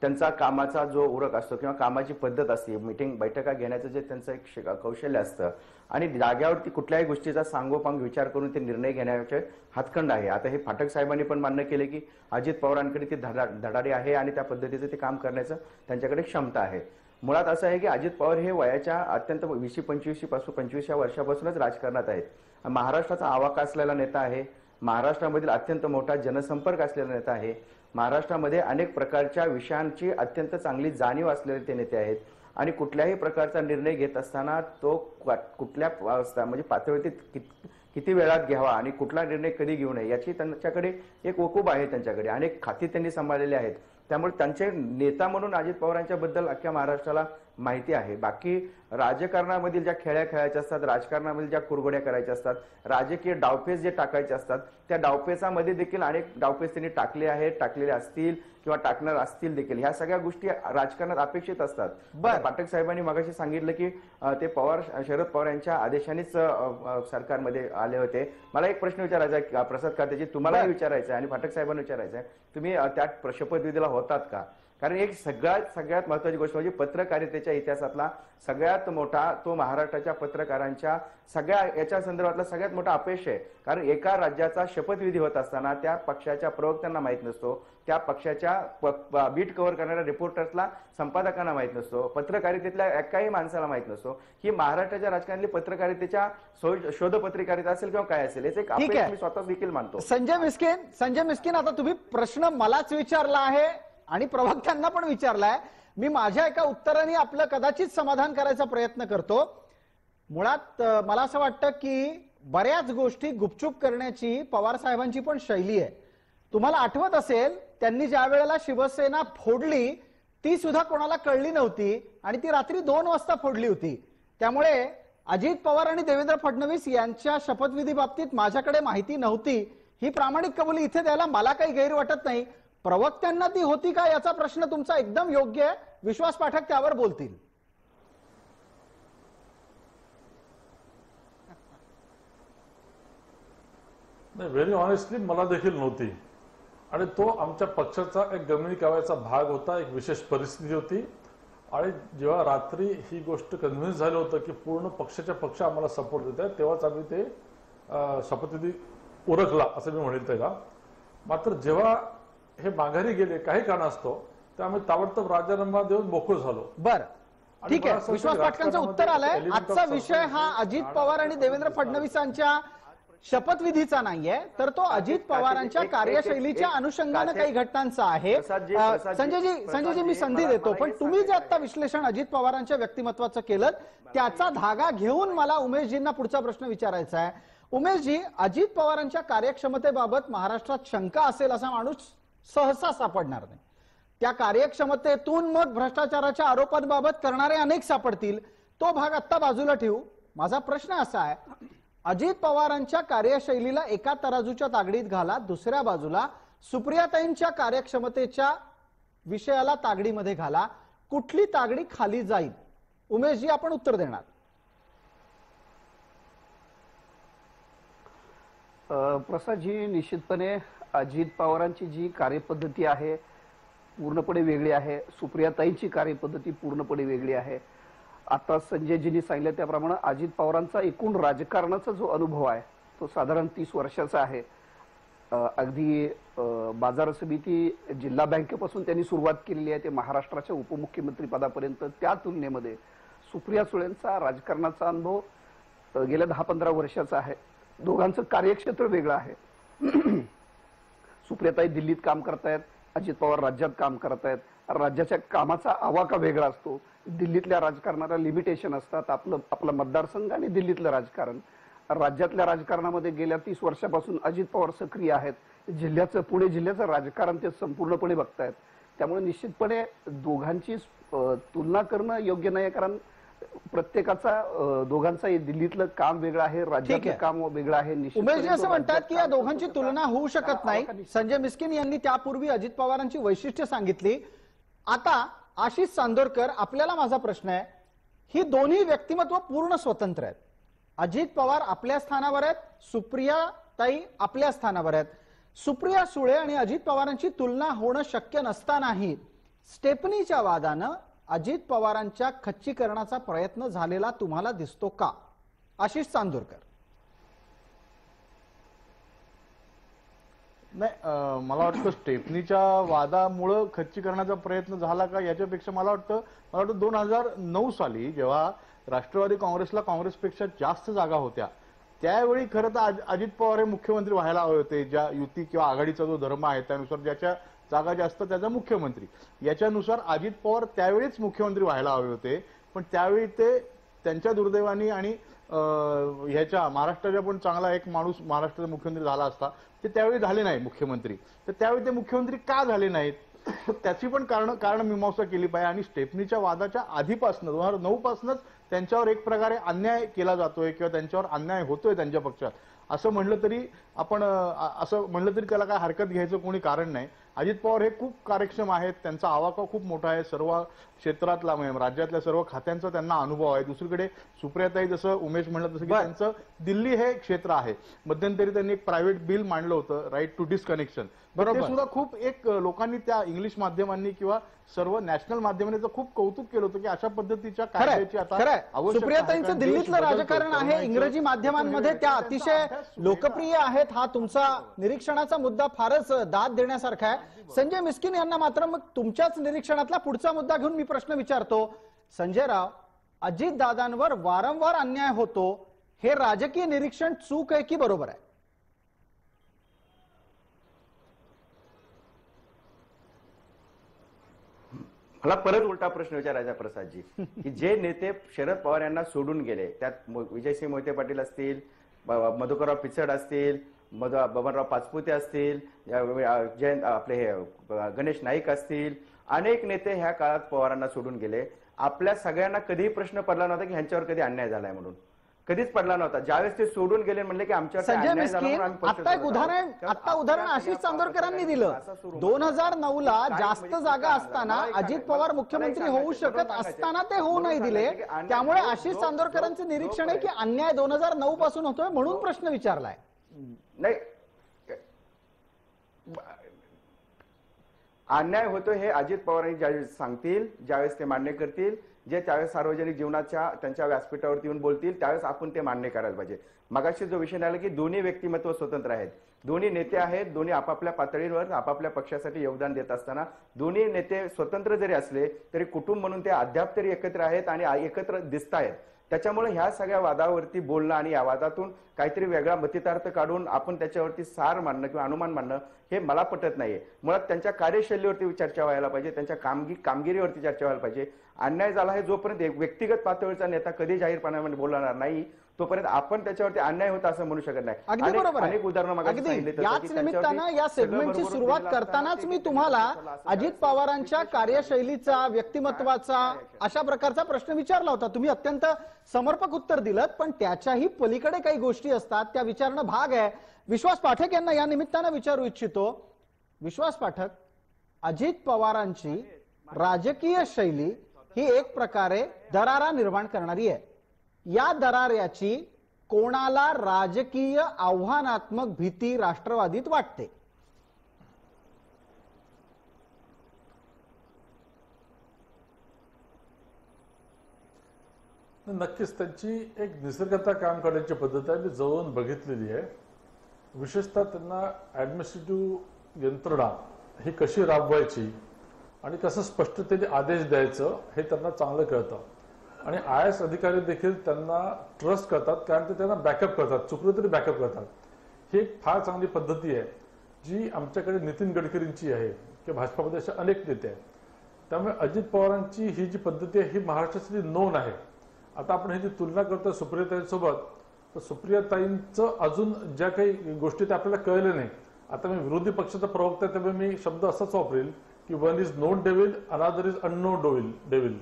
त्यांचा कामाचा जो उरक असतो किंवा कामाची पद्धत असते, मीटिंग बैठका घेण्याचं जे त्यांचं एक कौशल्य असतं आणि जाग्यावरती कुठल्याही गोष्टीचा सांगोपांग विचार करून ते निर्णय घेण्याचे हातखंड आहे. आता हे फाटक साहेबांनी पण मान्य केले की अजित पवारांकडे ती धडाडी आहे आणि त्या पद्धतीचं ते काम करण्याचं त्यांच्याकडे क्षमता आहे. मुळात असं आहे की अजित पवार हे वयाच्या अत्यंत 20-25 वर्षापासूनच राजकारणात आहेत. महाराष्ट्राचा आवाका असलेला नेता आहे. महाराष्ट्रामधील अत्यंत मोठा जनसंपर्क असलेला नेता आहे. महाराष्ट्रामध्ये अनेक प्रकारच्या विषयांची अत्यंत चांगली जाणीव असलेले ते नेते आहेत आणि कुठल्याही प्रकारचा निर्णय घेत असताना तो कुठल्या म्हणजे पातळीवरती किती वेळात घ्यावा आणि कुठला निर्णय कधी घेऊ नये याची त्यांच्याकडे एक वकूब आहे. त्यांच्याकडे अनेक खाती त्यांनी सांभाळलेली आहेत. त्यामुळे त्यांचे नेता म्हणून अजित पवारांच्या बद्दल अख्ख्या महाराष्ट्राला माहिती आहे. बाकी राजकारणामधील ज्या खेळ्या खेळायच्या असतात, राजकारणामधील ज्या कुरघोड्या करायच्या असतात, राजकीय डावपेच जे टाकायचे असतात, त्या डावपेचामध्ये देखील अनेक डावपेच त्यांनी टाकले आहेत, टाकलेले असतील किंवा टाकणार असतील देखील. ह्या सगळ्या गोष्टी राजकारणात अपेक्षित असतात. पाठक साहेबांनी मगाशी सांगितलं की ते शरद पवार यांच्या आदेशानेच सरकारमध्ये आले होते. मला एक प्रश्न विचारायचा आहे प्रसाद खातेजी, तुम्हालाही विचारायचा आहे आणि पाठक साहेबांना विचारायचं आहे, तुम्ही त्या शपथविधीला होतात का? कारण एक सगळ्यात महत्वाची गोष्ट म्हणजे पत्रकारितेच्या इतिहासातला सगळ्यात मोठा तो महाराष्ट्राच्या पत्रकारांच्या सगळ्या याच्या संदर्भातला सगळ्यात मोठा अपयश आहे. कारण एका राज्याचा शपथविधी होत असताना त्या पक्षाच्या प्रवक्त्यांना माहीत नसतो, त्या पक्षाच्या बीट कव्हर करणाऱ्या रिपोर्टर्सला, संपादकांना माहीत नसतो, पत्रकारितेतल्या एकाही माणसाला माहीत नसतो की महाराष्ट्राच्या राजकारणातली पत्रकारितेच्या शोध पत्रकारिता असेल किंवा काय असेल. याचं एक अपयश मी स्वतःच देखील मानतो. संजय मिस्किन, आता तुम्ही प्रश्न मलाच विचारला आहे आणि प्रवक्त्यांना पण विचारलाय. मी माझ्या एका उत्तराने आपलं कदाचित समाधान करायचा प्रयत्न करतो. मुळात मला असं वाटतं की बऱ्याच गोष्टी गुपचूप करण्याची पवार साहेबांची पण शैली आहे. तुम्हाला आठवत असेल, त्यांनी ज्या वेळेला शिवसेना फोडली ती सुद्धा कोणाला कळली नव्हती आणि ती रात्री 2 वाजता फोडली होती. त्यामुळे अजित पवार आणि देवेंद्र फडणवीस यांच्या शपथविधी बाबतीत माझ्याकडे माहिती नव्हती ही प्रामाणिक कबुली इथे द्यायला मला काही गैर वाटत नाही. प्रवक्त्यांना ती होती का याचा प्रश्न तुमचा एकदम योग्य आहे. विश्वास पाठक त्यावर बोलतील. नाही, व्हेरी ऑनेस्टली मला देखील नव्हती आणि तो आमच्या पक्षाचा एक गमनीकाव्याचा भाग होता. एक विशेष परिस्थिती होती आणि जेव्हा रात्री ही गोष्ट कन्व्हिन्स झालं होतं की पूर्ण पक्ष आम्हाला सपोर्ट देत आहे, तेव्हाच आम्ही ते शपथविधी उरकला असं मी म्हणेल त्याला. मात्र जेव्हा हे माघारी गेले काही कारणास्तव, तर आम्ही ताबडतोब राजीनामा देऊन मोकळं झालो. बरं, ठीक आहे. विश्वास पाटकांचं उत्तर आलंय. आजचा विषय हा अजित पवार आणि देवेंद्र फडणवीसांच्या शपथविधीचा नाहीये, तर तो अजित पवारांच्या कार्यशैलीच्या अनुषंगाने काही घटनांचा आहे. संजयजी मी संधी देतो, पण तुम्ही जे आता विश्लेषण अजित पवारांच्या व्यक्तिमत्वाचं केलं त्याचा धागा घेऊन मला उमेशजींना पुढचा प्रश्न विचारायचा आहे. उमेशजी, अजित पवारांच्या कार्यक्षमतेबाबत महाराष्ट्रात शंका असेल असा माणूस सहसा सापडणार नाही. त्या कार्यक्षमतेतून मग भ्रष्टाचाराच्या आरोपांबाबत करणारे अनेक सापडतील. तो भाग आता बाजूला ठेवू. माझा प्रश्न असा आहे, अजित पवारांच्या कार्यशैलीला एका तराजूच्या तागडीत घाला, दुसऱ्या बाजूला सुप्रियाताईंच्या कार्यक्षमतेच्या विषयाला तागडीमध्ये घाला, कुठली तागडी खाली जाईल? उमेशजी, आपण उत्तर देणार. प्रसादजी, निश्चितपणे अजित पवारांची जी कार्यपद्धती आहे पूर्णपणे वेगळी आहे. सुप्रियाताईंची कार्यपद्धती पूर्णपणे वेगळी आहे. आता संजयजींनी सांगितलं त्याप्रमाणे अजित पवारांचा एकूण राजकारणाचा जो अनुभव आहे तो साधारण 30 वर्षाचा आहे. अगदी बाजार समिती, जिल्हा बँकेपासून त्यांनी सुरुवात केलेली आहे ते महाराष्ट्राच्या उपमुख्यमंत्री पदापर्यंत. त्या तुलनेमध्ये सुप्रिया सुळेंचा राजकारणाचा अनुभव गेल्या 10-15 वर्षाचा आहे. दोघांचं कार्यक्षेत्र वेगळं आहे. सुप्रियाताई दिल्लीत काम करतायत, अजित पवार राज्यात काम करतायत. राज्याच्या कामाचा आवाका वेगळा असतो. दिल्लीतल्या राजकारणाला लिमिटेशन असतात. आपला मतदारसंघ आणि दिल्लीतलं राजकारण. राज्यातल्या राजकारणामध्ये गेल्या 30 वर्षापासून अजित पवार सक्रिय आहेत. पुणे जिल्ह्याचं राजकारण ते संपूर्णपणे बघतायत. त्यामुळे निश्चितपणे दोघांची तुलना करणं योग्य नाही, कारण प्रत्येकाचा दोघांचा दिल्लीतलं काम वेगळं आहे, राज्यातलं काम वेगळं आहे. उमेशजी असं म्हणतात की या दोघांची तुलना होऊ शकत नाही. संजय मिस्किन यांनी त्यापूर्वी अजित पवारांची वैशिष्ट्य सांगितली. आता आशिष चांदोरकर, आपल्याला माझा प्रश्न आहे, ही दोन्ही व्यक्तिमत्व पूर्ण स्वतंत्र आहेत. अजित पवार आपल्या स्थानावर आहेत, सुप्रिया ताई आपल्या स्थानावर आहेत. सुप्रिया सुळे आणि अजित पवारांची तुलना होणं शक्य नसतानाही स्टेपनीच्या वादानं अजित पवारांच्या खच्चीकरणाचा प्रयत्न झालेला तुम्हाला दिसतो का? आशिष चांदोरकर. नाही, मला वाटतं स्टेफनीच्या वादामुळं खच्चीकरणाचा प्रयत्न झाला का याच्यापेक्षा मला वाटतं 2009 साली जेव्हा राष्ट्रवादी काँग्रेसला काँग्रेसपेक्षा जास्त जागा होत्या त्यावेळी खरं तर अजित पवार हे मुख्यमंत्री व्हायला हवे होते. ज्या युती किंवा आघाडीचा जो धर्म आहे त्यानुसार ज्याच्या जागा जास्त त्याचा मुख्यमंत्री, याच्यानुसार अजित पवार त्यावेळीच मुख्यमंत्री व्हायला हवे होते. पण त्यावेळी ते त्यांच्या दुर्दैवाने आणि ह्याच्या महाराष्ट्राचा पण चांगला एक माणूस महाराष्ट्राचा मुख्यमंत्री झाला असता, ते त्यावेळी झाले नाही मुख्यमंत्री. तर त्यावेळी ते मुख्यमंत्री का झाले नाहीत त्याची पण कारण मीमांसा केली पाहिजे. आणि स्टेफनीच्या वादाच्या आधीपासून 2009 पासूनच त्यांच्यावर एक प्रकारे अन्याय केला जातोय किंवा त्यांच्यावर अन्याय होतोय त्यांच्या पक्षात असं म्हणलं तरी त्याला काय हरकत घ्यायचं कोणी कारण नाही. अजित पवार हे खूप कार्यक्षम आहेत, त्यांचा आवाका खूप मोठा आहे, सर्व क्षेत्रातला राज्यातल्या सर्व खात्यांचा त्यांना अनुभव आहे. दुसरीकडे सुप्रियाताई, जसं उमेश म्हणलं तसं की त्यांचं दिल्ली हे क्षेत्र आहे. मध्यंतरी त्यांनी एक प्रायव्हेट बिल मांडलं होतं, राईट टू डिस्कनेक्शन. बरोबर, ते सुद्धा खूप एक लोकांनी त्या इंग्लिश माध्यमांनी किंवा सर्व नॅशनल माध्यमांनी खूप कौतुक केलं होतं की अशा पद्धतीच्या कायद्याची आता सुप्रियाताईंचं दिल्लीतलं राजकारण आहे, इंग्रजी माध्यमांमध्ये त्या अतिशय लोकप्रिय आहेत. हा तुमचा निरीक्षणाचा मुद्दा फारच दाद देण्यासारखा आहे. संजय मिस्किन यांना मात्र मग तुमच्याच निरीक्षणातला पुढचा मुद्दा घेऊन मी प्रश्न विचारतो. संजय राव, अजित दादांवर वारंवार अन्याय होतो, हे राजकीय निरीक्षण चूक आहे की बरोबर आहे? मला परत उलटा प्रश्न विचारायचा प्रसादजी, की जे नेते शरद पवार यांना सोडून गेले, त्यात विजयसिंह मोहिते पाटील असतील, मधुकरराव पिचड असतील, बबनराव पाचपुते असतील, जयंत आपले हे गणेश नाईक असतील, अनेक नेते ह्या काळात पवारांना सोडून गेले. आपल्या सगळ्यांना कधीही प्रश्न पडला नव्हता की ह्यांच्यावर कधी अन्याय झालाय म्हणून, कधीच पडला नव्हता. ज्यावेळेस ते सोडून गेले म्हणले की आमच्यावर आता उदाहरण आशिष चांदोरकरांनी दिलं. 2009 ला जास्त जागा असताना अजित पवार मुख्यमंत्री होऊ शकत असताना ते होऊ नाही दिले. त्यामुळे आशिष चांदोरकरांचं निरीक्षण आहे की अन्याय 2009 पासून होतोय म्हणून प्रश्न विचारलाय. नाही, अन्याय होतो हे अजित पवारांनी ज्यावेळेस सांगतील, ज्यावेळेस ते मान्य करतील, जे त्यावेळेस सार्वजनिक जीवनाच्या त्यांच्या व्यासपीठावरती येऊन बोलतील त्यावेळेस आपण ते मान्य करायला पाहिजे. मगाशी जो विषय आला की दोन्ही व्यक्तिमत्व स्वतंत्र आहेत, दोन्ही नेते आहेत, दोन्ही आपापल्या पातळीवर आपापल्या पक्षासाठी योगदान देत असताना दोन्ही नेते स्वतंत्र जरी असले तरी कुटुंब म्हणून ते अद्याप तरी एकत्र आहेत आणि एकत्र दिसत आहेत. त्याच्यामुळे ह्या सगळ्या वादावरती बोलणं आणि या वादातून काहीतरी वेगळा मतितार्थ काढून आपण त्याच्यावरती सार मांडणं किंवा अनुमान मांडणं हे मला पटत नाहीये. मुळात त्यांच्या कार्यशैलीवरती चर्चा व्हायला पाहिजे, त्यांच्या कामगिरीवरती चर्चा व्हायला पाहिजे. अन्याय झाला हे जोपर्यंत व्यक्तिगत पातळीचा नेता कधी जाहीरपणाने बोलणार नाही तोपर्यंत आपण त्याच्यावरती अन्याय होता असं म्हणू शकत नाही. अनेक उदाहरणं याच निमित्तानं या सेगमेंटची सुरुवात करतानाच मी तुम्हाला अजित पवारांच्या कार्यशैलीचा, व्यक्तिमत्वाचा अशा प्रकारचा प्रश्न विचारला होता. तुम्ही अत्यंत समर्पक उत्तर दिलं, पण त्याच्याही पलीकडे काही गोष्टी असतात त्या विचारणं भाग आहे. विश्वास पाठक यांना या निमित्तानं विचारू इच्छितो. विश्वास पाठक, अजित पवारांची राजकीय शैली ही एक प्रकारे दरारा निर्माण करणारी आहे. या दराऱ्याची कोणाला राजकीय आव्हानात्मक भीती राष्ट्रवादीत वाटते? नक्कीच त्यांची एक निसर्गता काम करण्याची पद्धत आहे, मी जवळून बघितलेली आहे. विशेषतः त्यांना ऍडमिनिस्ट्रेटिव्ह यंत्रणा ही कशी राबवायची आणि कसं स्पष्टतेने आदेश द्यायचं हे त्यांना चांगलं कळतं. आणि IAS अधिकारी देखील त्यांना ट्रस्ट करतात, कारण ते त्यांना बॅकअप करतात, चुकलं तरी बॅकअप करतात. ही एक फार चांगली पद्धती आहे जी आमच्याकडे नितीन गडकरींची आहे किंवा भाजपामध्ये अशा अनेक नेते आहेत. त्यामुळे अजित पवारांची ही जी पद्धती आहे ही महाराष्ट्रासाठी नोंद आहे. आता आपण ह्याची तुलना करतो सुप्रियाताईंसोबत, तर सुप्रियाताईंचं अजून ज्या काही गोष्टी त्या आपल्याला कळल्या नाही. आता मी विरोधी पक्षाचा प्रवक्ता आहे त्यामुळे मी शब्द असाच वापरेल की one is non devil, another is unknown devil.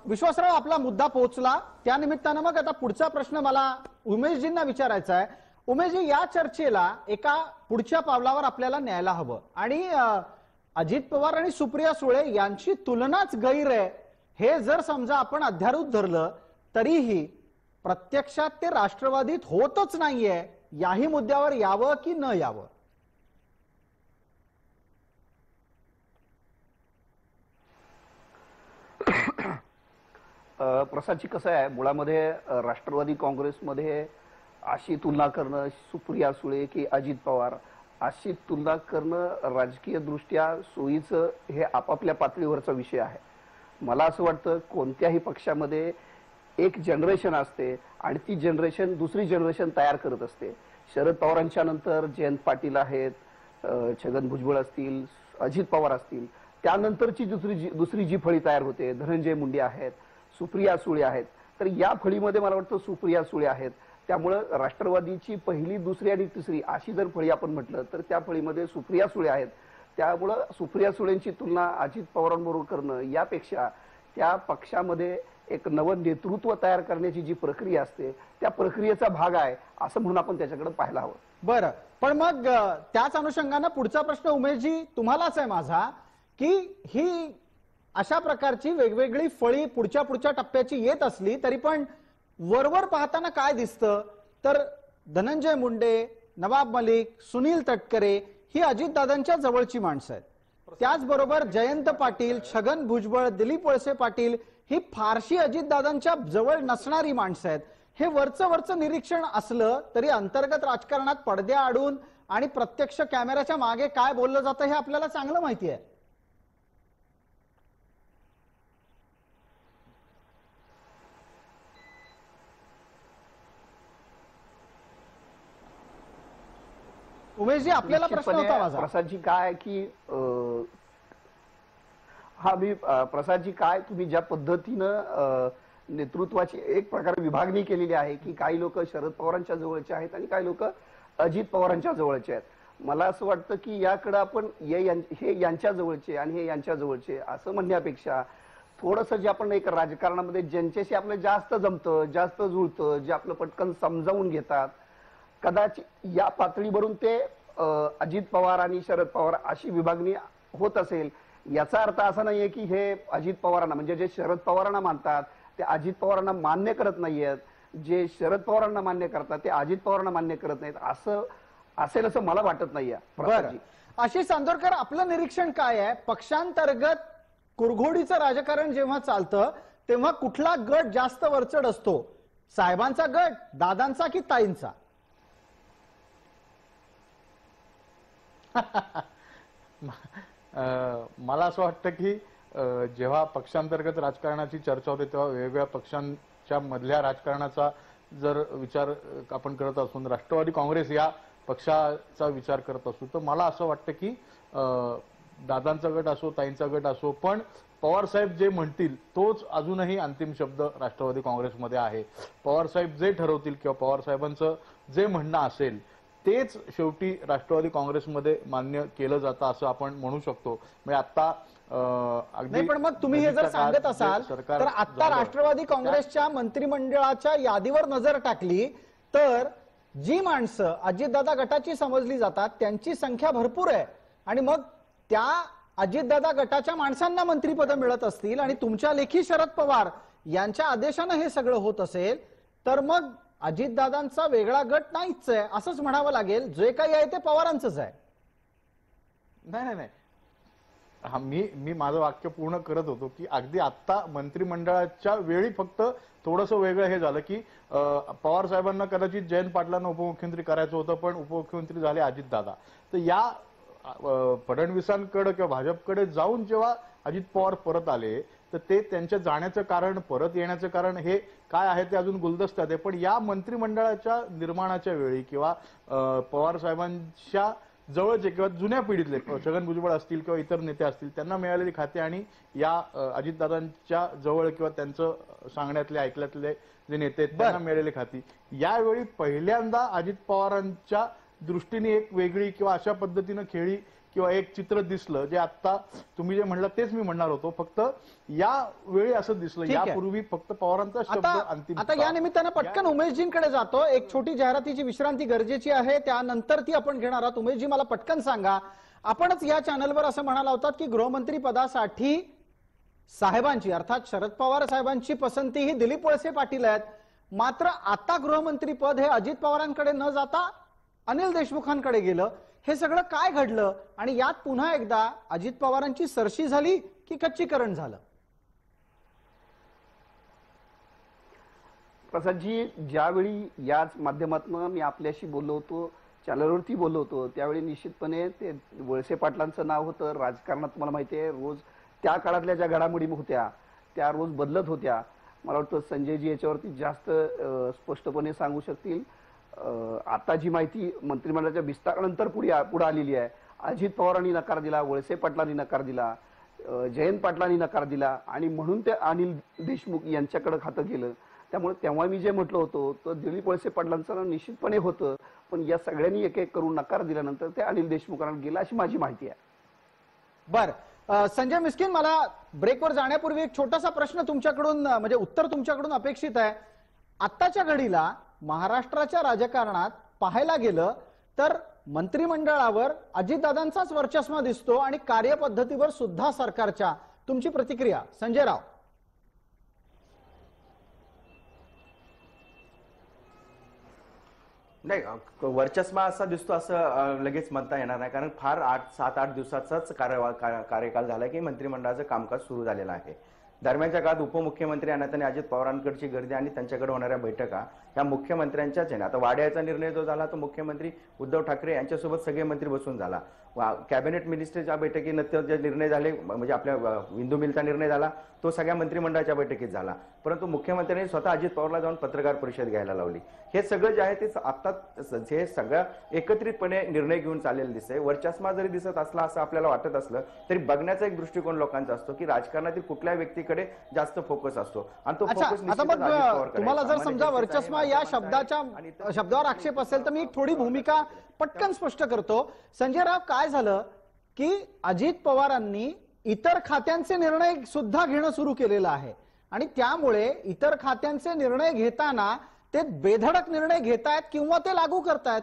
Vishwasrao, आपला मुद्दा पोहोचला. त्यानिमित्तानं मग आता पुढचा प्रश्न मला उमेशजींना विचारायचा आहे. उमेशजी, या चर्चेला एका पुढच्या पावलावर आपल्याला न्यायला हवं आणि अजित पवार आणि सुप्रिया सुळे यांची तुलनाच गैर आहे हे जर समजा आपण अध्यारूत धरलं तरीही प्रत्यक्षात ते राष्ट्रवादीत होतच नाहीये. याही मुद्द्यावर यावं की न यावं? प्रसादजी, कसं आहे, मुळामध्ये राष्ट्रवादी काँग्रेसमध्ये अशी तुलना करणं सुप्रिया सुळे की अजित पवार अशी तुलना करणं राजकीय दृष्ट्या सोयीचं हे आपापल्या पातळीवरचा विषय आहे. मला असं वाटतं कोणत्याही पक्षामध्ये एक जनरेशन असते आणि ती जनरेशन दुसरी जनरेशन तयार करत असते. शरद पवारांच्या नंतर जयंत पाटील आहेत, छगन भुजबळ असतील, अजित पवार असतील. त्यानंतरची दुसरी जी फळी तयार होते, धनंजय मुंडे आहेत, सुप्रिया सुळे आहेत. तर या फळीमध्ये मला वाटतं सुप्रिया सुळे आहेत. त्यामुळं राष्ट्रवादीची पहिली, दुसरी आणि तिसरी अशी जर फळी आपण म्हटलं तर त्या फळीमध्ये सुप्रिया सुळे आहेत. त्यामुळं सुप्रिया सुळेंची तुलना अजित पवारांबरोबर करणं यापेक्षा त्या पक्षामध्ये एक नवं नेतृत्व तयार करण्याची जी प्रक्रिया असते त्या प्रक्रियेचा भाग आहे असं म्हणून आपण त्याच्याकडे पाहायला हवं. बरं, पण मग त्याच अनुषंगानं पुढचा प्रश्न उमेशजी तुम्हालाच आहे माझा, की ही अशा प्रकारची वेगवेगळी फळी पुढच्या टप्प्याची येत असली तरी पण वरवर पाहताना काय दिसतं तर धनंजय मुंडे, नवाब मलिक, सुनील तटकरे ही अजितदादांच्या जवळची माणसं आहेत. त्याचबरोबर जयंत पाटील, छगन भुजबळ, दिलीप वळसे पाटील ही फारशी अजितदादांच्या जवळ नसणारी माणसं आहेत. हे वरचं निरीक्षण असलं तरी अंतर्गत राजकारणात पडद्या आडून आणि प्रत्यक्ष कॅमेऱ्याच्या मागे काय बोललं जातं हे आपल्याला चांगलं माहिती आहे. उमेशजी, आपल्याला प्रश्न होता माझा. प्रसादजी, काय की प्रसादजी, काय तुम्ही ज्या पद्धतीनं नेतृत्वाची एक प्रकारे विभागणी केलेली आहे की काही लोक शरद पवारांच्या जवळचे आहेत आणि काही लोक अजित पवारांच्या जवळचे आहेत. मला असं वाटतं की याकडे आपण हे यांच्या जवळचे आणि हे यांच्या जवळचे असं म्हणण्यापेक्षा थोडंसं जे आपण एक राजकारणामध्ये ज्यांच्याशी आपलं जास्त जमतं, जास्त जुळतं, जे आपलं पटकन समजावून घेतात, कदाचित या पातळीवरून ते अजित पवार आणि शरद पवार अशी विभागणी होत असेल. याचा अर्थ असा नाहीये की हे अजित पवारांना, म्हणजे जे शरद पवारांना मानतात ते अजित पवारांना मान्य करत नाहीयेत, जे शरद पवारांना मान्य करतात ते अजित पवारांना मान्य करत नाहीत, असं असेल असं मला वाटत नाहीये. आशिष चांदोरकर, आपलं निरीक्षण काय आहे? पक्षांतर्गत कुरघोडीचं राजकारण जेव्हा चालतं तेव्हा कुठला गट जास्त वरचढ असतो? साहेबांचा गट, दादांचा की ताईंचा? मला असं वाटतं की जेव्हा पक्षांतर्गत राजकारणाची चर्चा होते तेव्हा वेगवेगळ्या पक्षांच्या मधल्या राजकारणाचा जर विचार आपण करत असून राष्ट्रवादी काँग्रेस या पक्षाचा विचार करत असू तर मला असं वाटतं की दादांचा गट असो, ताईंचा गट असो, पण पवार साहेब जे म्हणतील तोच अजूनही अंतिम शब्द राष्ट्रवादी काँग्रेसमध्ये आहे. पवार साहेब जे ठरवतील किंवा पवार साहेबांचं जे म्हणणं असेल तेच शेवटी राष्ट्रवादी काँग्रेसमध्ये मान्य केलं जातं असं आपण म्हणू शकतो. म्हणजे आता नाही, पण मग तुम्ही हे जर सांगत असाल तर आता राष्ट्रवादी काँग्रेसच्या मंत्रिमंडळाच्या यादीवर नजर टाकली तर जी माणसं अजितदादा गटाची समजली जातात त्यांची संख्या भरपूर आहे आणि मग त्या अजितदादा गटाच्या माणसांना मंत्रिपद मिळत असतील आणि तुमच्या लेखी शरद पवार यांच्या आदेशानं हे सगळं होत असेल तर मग अजितदादांचा वेगळा गट नाहीच आहे असंच म्हणावं लागेल. जे काही आहे ते पवारांचंच आहे. नाही, मी माझं वाक्य पूर्ण करत होतो की अगदी आता मंत्रिमंडळाच्या वेळी फक्त थोडंसं वेगळं हे झालं की पवार साहेबांना कदाचित जयंत पाटलांना उपमुख्यमंत्री करायचं होतं पण उपमुख्यमंत्री झाले अजितदादा. तर या फडणवीसांकडे किंवा भाजपकडे जाऊन जेव्हा अजित पवार परत आले तर ते त्यांच्या जाण्याचं कारण, परत येण्याचं कारण हे काय आहे ते अजून गुलदस्त्यात आहे. पण या मंत्रिमंडळाच्या निर्माणाच्या वेळी किंवा पवार साहेबांच्या जवळचे किंवा जुन्या पिढीतले छगन भुजबळ असतील किंवा इतर नेते असतील त्यांना मिळालेली खाते आणि या अजितदादांच्या जवळ किंवा त्यांचं सांगण्यातले ऐकल्यातले जे नेते आहेत त्यांना मिळालेली खाती यावेळी पहिल्यांदा अजित पवारांच्या दृष्टीने एक वेगळी किंवा अशा पद्धतीनं खेळी किंवा एक चित्र दिसलं जे आता तुम्ही जे म्हणलं तेच मी म्हणणार होतो. फक्त या वेळी असं दिसलं, यापूर्वी फक्त पवारांचा शब्द अंतिम. आता या निमित्तानं पटकन उमेशजींकडे जातो. एक छोटी जाहिरातीची विश्रांती गरजेची आहे, त्यानंतर ती आपण घेणार आहोत. उमेशजी मला पटकन सांगा, आपणच या चॅनलवर असं म्हणाला होतात की गृहमंत्री पदासाठी साहेबांची अर्थात शरद पवार साहेबांची पसंती ही दिलीप वळसे पाटील आहेत, मात्र आता गृहमंत्री पद हे अजित पवारांकडे न जाता अनिल देशमुखांकडे गेलं. हे सगळं काय घडलं आणि यात पुन्हा एकदा अजित पवारांची सरशी झाली की खच्चीकरण झालं? प्रसादजी, ज्यावेळी याच माध्यमातून मी आपल्याशी बोललो होतो, चॅनलवरती बोललो होतो, त्यावेळी निश्चितपणे ते वळसे पाटलांचं नाव होतं. राजकारणात तुम्हाला माहिती आहे रोज त्या काळातल्या ज्या घडामोडी होत्या त्या रोज बदलत होत्या. मला वाटतं संजयजी याच्यावरती जास्त स्पष्टपणे सांगू शकतील. आता जी माहिती मंत्रिमंडळाच्या विस्तारानंतर पुढे आलेली आहे, अजित पवारांनी नकार दिला, वळसे पाटलांनी नकार दिला, जयंत पाटलांनी नकार दिला आणि म्हणून ते अनिल देशमुख यांच्याकडे खातं गेलं. त्यामुळे तेव्हा मी जे म्हटलं होतं तर दिलीप वळसे पाटलांचं निश्चितपणे होतं, पण या सगळ्यांनी एक एक करून नकार दिल्यानंतर ते अनिल देशमुखांना गेलं अशी माझी माहिती आहे. बर, संजय मिस्किन, मला ब्रेकवर जाण्यापूर्वी एक छोटासा प्रश्न तुमच्याकडून म्हणजे उत्तर तुमच्याकडून अपेक्षित आहे. आत्ताच्या घडीला महाराष्ट्राच्या राजकारणात पाहायला गेलं तर मंत्रिमंडळावर अजितदादांचाच वर्चस्व दिसतो आणि कार्यपद्धतीवर सुद्धा सरकारच्या. तुमची प्रतिक्रिया संजय राव? नाही, वर्चस्व असा दिसतो असं लगेच म्हणता येणार नाही, कारण फार 7-8 दिवसाचाच कार्यकाल झाला की मंत्रिमंडळाचं कामकाज सुरू झालेलं आहे. दरम्यानच्या काळात उपमुख्यमंत्री आणि अजित पवारांकडची गर्दी आणि त्यांच्याकडे होणाऱ्या बैठका या मुख्यमंत्र्यांच्याच आहे. आता वाड्याचा निर्णय जो झाला तो मुख्यमंत्री उद्धव ठाकरे यांच्यासोबत सगळे मंत्री बसून झाला. कॅबिनेट मिनिस्टरच्या बैठकीनंतर जे निर्णय झाले म्हणजे आपल्या इंदू मिलचा निर्णय झाला तो सगळ्या मंत्रिमंडळाच्या बैठकीत झाला, परंतु मुख्यमंत्र्यांनी स्वतः अजित पवारला जाऊन पत्रकार परिषद घ्यायला लावली. हे सगळं जे आहे ते आता हे सगळं एकत्रितपणे निर्णय घेऊन चाललेलं दिसतंय. वर्चस्व जरी दिसत असला असं आपल्याला वाटत असलं तरी बघण्याचा एक दृष्टिकोन लोकांचा असतो की राजकारणातील कुठल्या व्यक्तीकडे जास्त फोकस असतो आणि तो फोकस तुम्हाला जर समजा वर्चस्व या शब्दावर आक्षेप असेल तर मी थोडी भूमिका पटकन स्पष्ट करतो. संजय राव, काय झालं की अजित पवारांनी इतर खात्यांचे निर्णय सुद्धा घेणं सुरू केलेलं आहे आणि त्यामुळे इतर खात्यांचे निर्णय घेताना ते बेधडक निर्णय घेतायत किंवा ते लागू करतायत.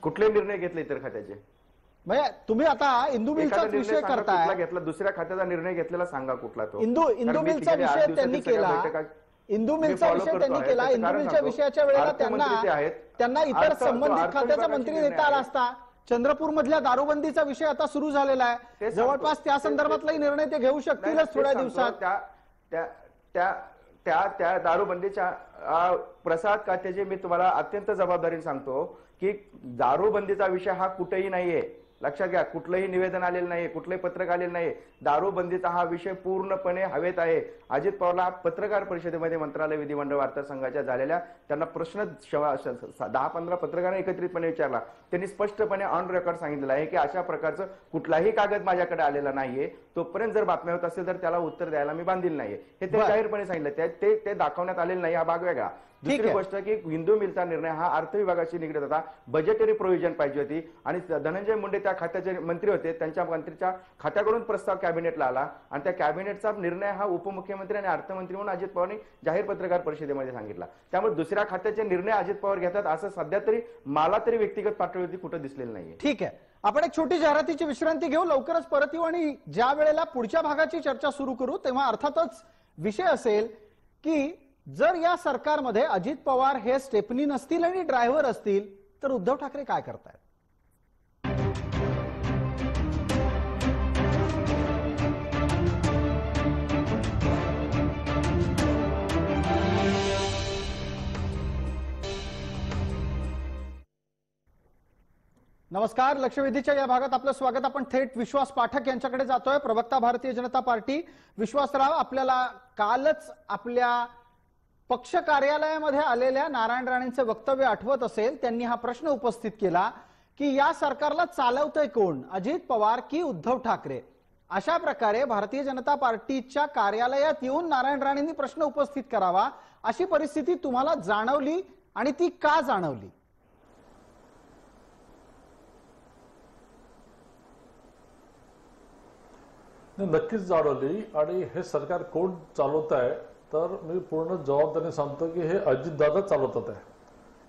कुठले निर्णय घेतले इतर खात्याचे? म्हणजे तुम्ही आता इंदू मिलचा विषय करताय, घेतला दुसऱ्या खात्याचा निर्णय घेतलेला सांगा कुठला तो. इंदू मिलचा विषय त्यांनी केला, इंदू मिलचा विषय त्यांनी केला. इंदू मिलच्या विषयाच्या वेळेला त्यांना इतर संबंधित खात्याचा मंत्री देता आला असता. चंद्रपूर मधल्या दारूबंदीचा विषय आता सुरू झालेला आहे, जवळपास त्या संदर्भातलाही निर्णय ते घेऊ शकतीलच थोड्या दिवसात. त्या दारूबंदीच्या प्रसाद खात्याचे मी तुम्हाला अत्यंत जबाबदारीने सांगतो की दारूबंदीचा विषय हा कुठेही नाहीये. लक्षात घ्या, कुठलंही निवेदन आलेलं नाही, कुठलंही पत्रक आलेलं नाही. दारूबंदीचा हा विषय पूर्णपणे हवेत आहे. अजित पवारला पत्रकार परिषदेमध्ये मंत्रालय विधिमंडळ वार्ता संघाच्या झालेल्या त्यांना प्रश्न 10-15 पत्रकारांनी एकत्रितपणे विचारला. त्यांनी स्पष्टपणे ऑन रेकॉर्ड सांगितलेलं आहे की अशा प्रकारचं कुठलाही कागद माझ्याकडे आलेला नाहीये, तोपर्यंत जर बातम्या होत असेल तर त्याला उत्तर द्यायला मी बांधील नाहीये. हे ते जाहीरपणे सांगितलं. ते दाखवण्यात आलेलं नाही, हा भाग वेगळा. दुसरी गोष्ट की हिंदू मिलचा निर्णय हा अर्थ विभागाशी निगडीत होता, बजेटरी प्रोव्हिजन पाहिजे होती आणि धनंजय मुंडे त्या खात्याचे मंत्री होते, त्यांच्या मंत्रीच्या खात्याकडून प्रस्ताव कॅबिनेटला आला आणि त्या कॅबिनेटचा निर्णय हा उपमुख्यमंत्री आणि अर्थमंत्री म्हणून अजित पवारांनी जाहीर पत्रकार परिषदेमध्ये सांगितला. त्यामुळे दुसऱ्या खात्याचे निर्णय अजित पवार घेतात असं सध्या तरी मला तरी व्यक्तिगत पातळीवरती कुठं दिसलेलं नाहीये. ठीक आहे, आपण एक छोटी जाहिरातीची विश्रांती घेऊ, लवकरच परत येऊ आणि ज्या वेळेला पुढच्या भागाची चर्चा सुरू करू तेव्हा अर्थातच विषय असेल की जर या सरकारमध्ये अजित पवार हे स्टेपनी नसतील आणि ड्रायव्हर असतील तर उद्धव ठाकरे काय करतायत? नमस्कार, लक्षवेधीच्या या भागात आपलं स्वागत. आपण थेट विश्वास पाठक यांच्याकडे जातोय, प्रवक्ता भारतीय जनता पार्टी. विश्वासराव, आपल्याला कालच आपल्या पक्ष कार्यालयामध्ये आलेल्या नारायण राणेंचं वक्तव्य आठवत असेल, त्यांनी हा प्रश्न उपस्थित केला की या सरकारला चालवतंय कोण, अजित पवार की उद्धव ठाकरे? अशा प्रकारे भारतीय जनता पार्टीच्या कार्यालयात येऊन नारायण राणेंनी प्रश्न उपस्थित करावा अशी परिस्थिती तुम्हाला जाणवली आणि ती का जाणवली? नक्कीच जाणवली. आणि हे सरकार कोण चालवत आहे तर मी पूर्ण जबाबदारीने सांगतो की हे अजितदादा चालवतात आहे.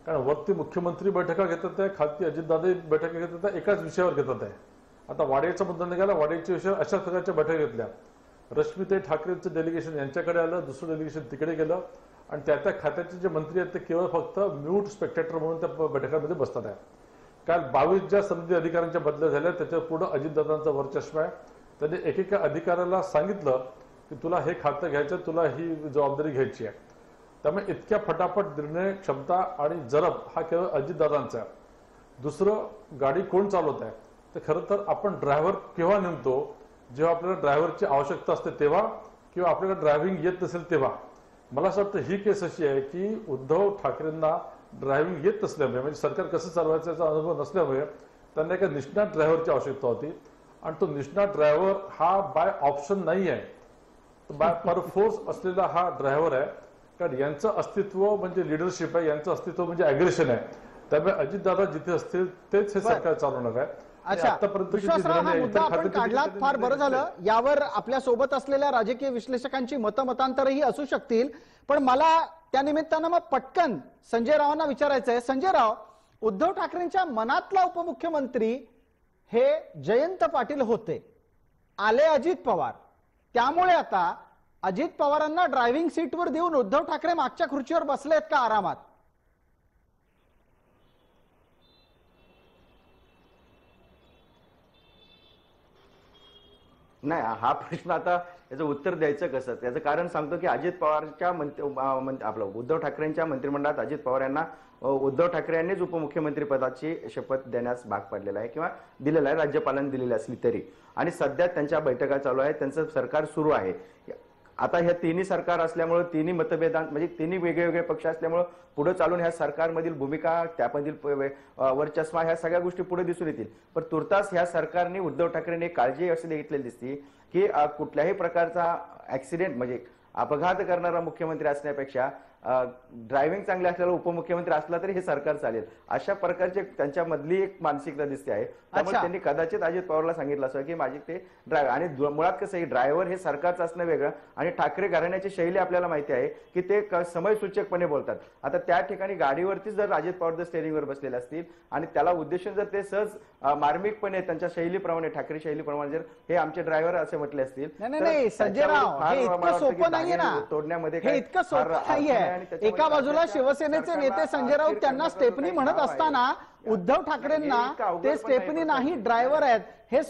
कारण वरती मुख्यमंत्री बैठका घेतात आहे, खालती अजितदादा बैठका घेतात आहे, एकाच विषयावर घेतात आहे. आता वाड्याचा मुद्दा निघाला, वाड्याच्या विषयावर अशा प्रकारच्या बैठका घेतल्या. रश्मिताई ठाकरेंचं डेलिगेशन यांच्याकडे आलं, दुसरं डेलिगेशन तिकडे गेलं आणि त्या त्या खात्याचे जे मंत्री आहेत ते केवळ फक्त म्यूट स्पेक्टेटर म्हणून त्या बैठकांमध्ये बसतात आहे. काल 22 ज्या सनदी अधिकाऱ्यांच्या बदल्या झाल्या त्याच्यावर पुढे अजितदादांचा वरचष्मा आहे. त्यांनी एकेका अधिकाऱ्याला सांगितलं की तुला हे खातं घ्यायचं, तुला ही जबाबदारी घ्यायची आहे. त्यामुळे इतक्या फटाफट निर्णय क्षमता आणि जरब हा केवळ अजितदादांचा आहे. दुसरं, गाडी कोण चालवत आहे तर खरं तर आपण ड्रायव्हर केव्हा नेमतो, जेव्हा आपल्याला ड्रायव्हरची आवश्यकता असते तेव्हा, किंवा आपल्याला ड्रायव्हिंग येत नसेल तेव्हा. मला असं वाटतं ही केस अशी आहे की उद्धव ठाकरेंना ड्रायव्हिंग येत नसल्यामुळे, म्हणजे सरकार कसं चालवायचं याचा अनुभव नसल्यामुळे त्यांना एका निष्णात ड्रायव्हरची आवश्यकता होती. आणि तो निष्णात ड्रायव्हर हा बाय ऑप्शन नाही आहे, बाय पर फोर्स असलेला हा ड्रायव्हर आहे. कारण यांचं अस्तित्व म्हणजे लिडरशिप आहे, यांचं अस्तित्व म्हणजे अग्रेशन आहे. त्यामुळे अजितदादा जिथे असतील तेच हे सरकार चालवणार आहे. अच्छा, विश्वासराव, हा मुद्दा आपण काढलात, फार बरं झालं. यावर आपल्या सोबत असलेल्या राजकीय विश्लेषकांची मतमतांतरही असू शकतील, पण मला त्या निमित्तानं मग पटकन संजय रावांना विचारायचं आहे. संजय राव, उद्धव ठाकरेंच्या मनातला उपमुख्यमंत्री हे जयंत पाटील होते, आले अजित पवार. त्यामुळे आता अजित पवारांना ड्रायव्हिंग सीटवर देऊन उद्धव ठाकरे मागच्या खुर्चीवर बसलेत का आरामात? नाही, हा प्रश्न आता याचं उत्तर द्यायचं कसं, त्याचं कारण सांगतो की अजित पवारच्या आपलं उद्धव ठाकरेंच्या मंत्रिमंडळात अजित पवार यांना उद्धव ठाकरे यांनीच उपमुख्यमंत्री पदाची शपथ देण्यास भाग पडलेला आहे किंवा दिलेला आहे, राज्यपालांनी दिलेली असली तरी. आणि सध्या त्यांच्या बैठका चालू आहेत, त्यांचं सरकार सुरू आहे. आता ह्या तिन्ही सरकार असल्यामुळे, तिन्ही मतभेदांत म्हणजे तिन्ही वेगळे वेगळे पक्ष असल्यामुळे पुढे चालून ह्या सरकारमधील भूमिका, त्यामधील वरचष्मा, ह्या सगळ्या गोष्टी पुढे दिसून येतील. पण तुर्तास ह्या सरकारने, उद्धव ठाकरेंनी काळजी अशी घेतलेली दिसते की कुठल्याही प्रकारचा ऍक्सिडेंट म्हणजे अपघात करणारा मुख्यमंत्री असण्यापेक्षा ड्रायव्हिंग चांगले असलेला उपमुख्यमंत्री असला तरी हे सरकार चालेल, अशा प्रकारचे त्यांच्यामधली एक मानसिकता दिसते आहे. त्यामुळे त्यांनी कदाचित अजित पवारला सांगितलं असं की माझी ते ड्रायव्हर, आणि मुळात कसं आहे, ड्रायव्हर हे सरकारचं असणं वेगळं आणि ठाकरे घराण्याची शैली आपल्याला माहिती आहे की ते समयसूचकपणे बोलतात. आता त्या ठिकाणी गाडीवरतीच जर अजित पवार जर स्टेरिंगवर बसलेले असतील आणि त्याला उद्देशून जर ते सहज मार्मिकपणे त्यांच्या शैलीप्रमाणे, ठाकरे शैलीप्रमाणे जर हे आमचे ड्रायव्हर असे म्हटले असतील, नाही संजय राव, हे इतकं सोपं नाहीये ना, तोडण्यामध्ये हे इतकं सोपं नाहीये. एका बाजूला शिवसेनेचे नेते संजय राऊत त्यांना स्टेपनी म्हणत असताना उद्धव ठाकरेंना ते स्टेपनी नाही ड्रायव्हर आहेत हे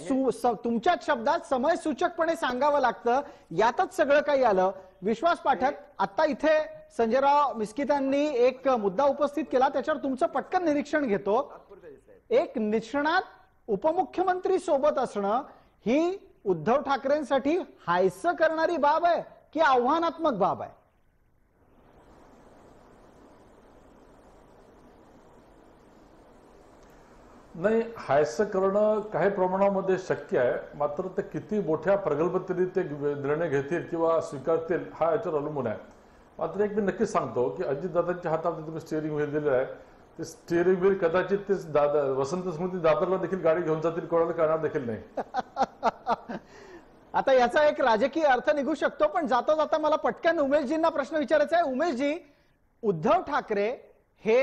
तुमच्याच शब्दात समय सूचकपणे सांगावं लागतं. यातच सगळं काही आलं. विश्वास पाठक, आता इथे संजयराव मिस्कितांनी एक मुद्दा उपस्थित केला, त्याच्यावर तुमचं पटकन निरीक्षण घेतो. एक निष्णात उपमुख्यमंत्री सोबत असणं ही उद्धव ठाकरेंसाठी हायस करणारी बाब आहे की आव्हानात्मक बाब आहे? नाही, हायसं करणं काही प्रमाणामध्ये शक्य आहे, मात्र ते किती मोठ्या प्रगल्भतेने ते निर्णय घेतील किंवा स्वीकारतील हा याच्यावर अवलंबून आहे. मात्र एक मी नक्कीच सांगतो की अजितदादांच्या हातात तुम्ही स्टिअरिंग व्हील दिलेलं आहे, ते स्टिअरिंग व्हील कदाचित ते वसंत स्मृती दादरला देखील गाडी घेऊन जातील, कोणाला करणार देखील नाही. आता याचा एक राजकीय अर्थ निघू शकतो, पण जाता जाता मला पटकन उमेशजींना प्रश्न विचारायचा आहे. उमेशजी, उद्धव ठाकरे हे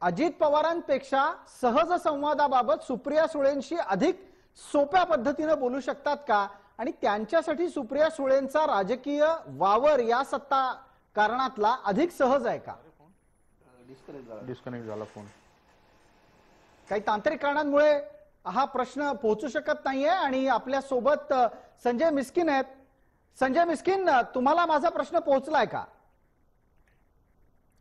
अजित पवारांपेक्षा सहज संवादाबाबत सुप्रिया सुळेंशी अधिक सोप्या पद्धतीने बोलू शकतात का? आणि त्यांच्यासाठी सुप्रिया सुळेंचा राजकीय वावर या सत्ता कारणातला अधिक सहज आहे का? डिस्कनेक्ट झाला फोन. काही तांत्रिक कारणांमुळे हा प्रश्न पोहोचू शकत नाहीये आणि आपल्या सोबत संजय मिस्किन आहेत. संजय मिस्किन, तुम्हाला माझा प्रश्न पोहोचलाय का?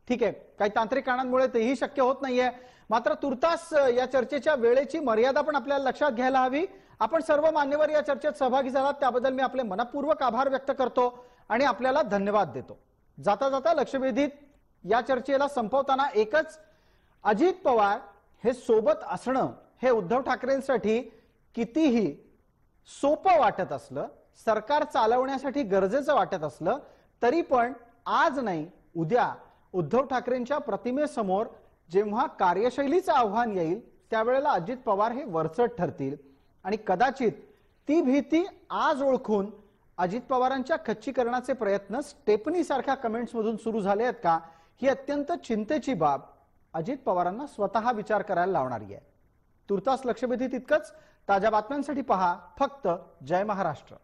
ठीक आहे, काही तांत्रिक कारणांमुळे तेही शक्य होत नाहीये. मात्र तुर्तास या चर्चेच्या वेळेची मर्यादा पण आपल्याला लक्षात घ्यायला हवी. आपण सर्व मान्यवर या चर्चेत सहभागी झालात त्याबद्दल मी आपले मनपूर्वक आभार व्यक्त करतो आणि आपल्याला धन्यवाद देतो. जाता जाता लक्षवेधीत या चर्चेला संपवताना एकच, अजित पवार हे सोबत असणं हे उद्धव ठाकरेंसाठी कितीही सोपं वाटत असलं, सरकार चालवण्यासाठी गरजेचं वाटत असलं, तरी पण आज नाही उद्या उद्धव ठाकरेंच्या प्रतिमेसमोर जेव्हा कार्यशैलीचं आव्हान येईल त्यावेळेला अजित पवार हे वरचढ ठरतील आणि कदाचित ती भीती आज ओळखून अजित पवारांच्या खच्चीकरणाचे प्रयत्न स्टेपनी सारख्या कमेंट्स मधून सुरू झाले आहेत का, ही अत्यंत चिंतेची बाब अजित पवारांना स्वतः विचार करायला लावणारी आहे. तुर्तास लक्षवेधी तितकंच. ताज्या बातम्यांसाठी पहा फक्त जय महाराष्ट्र.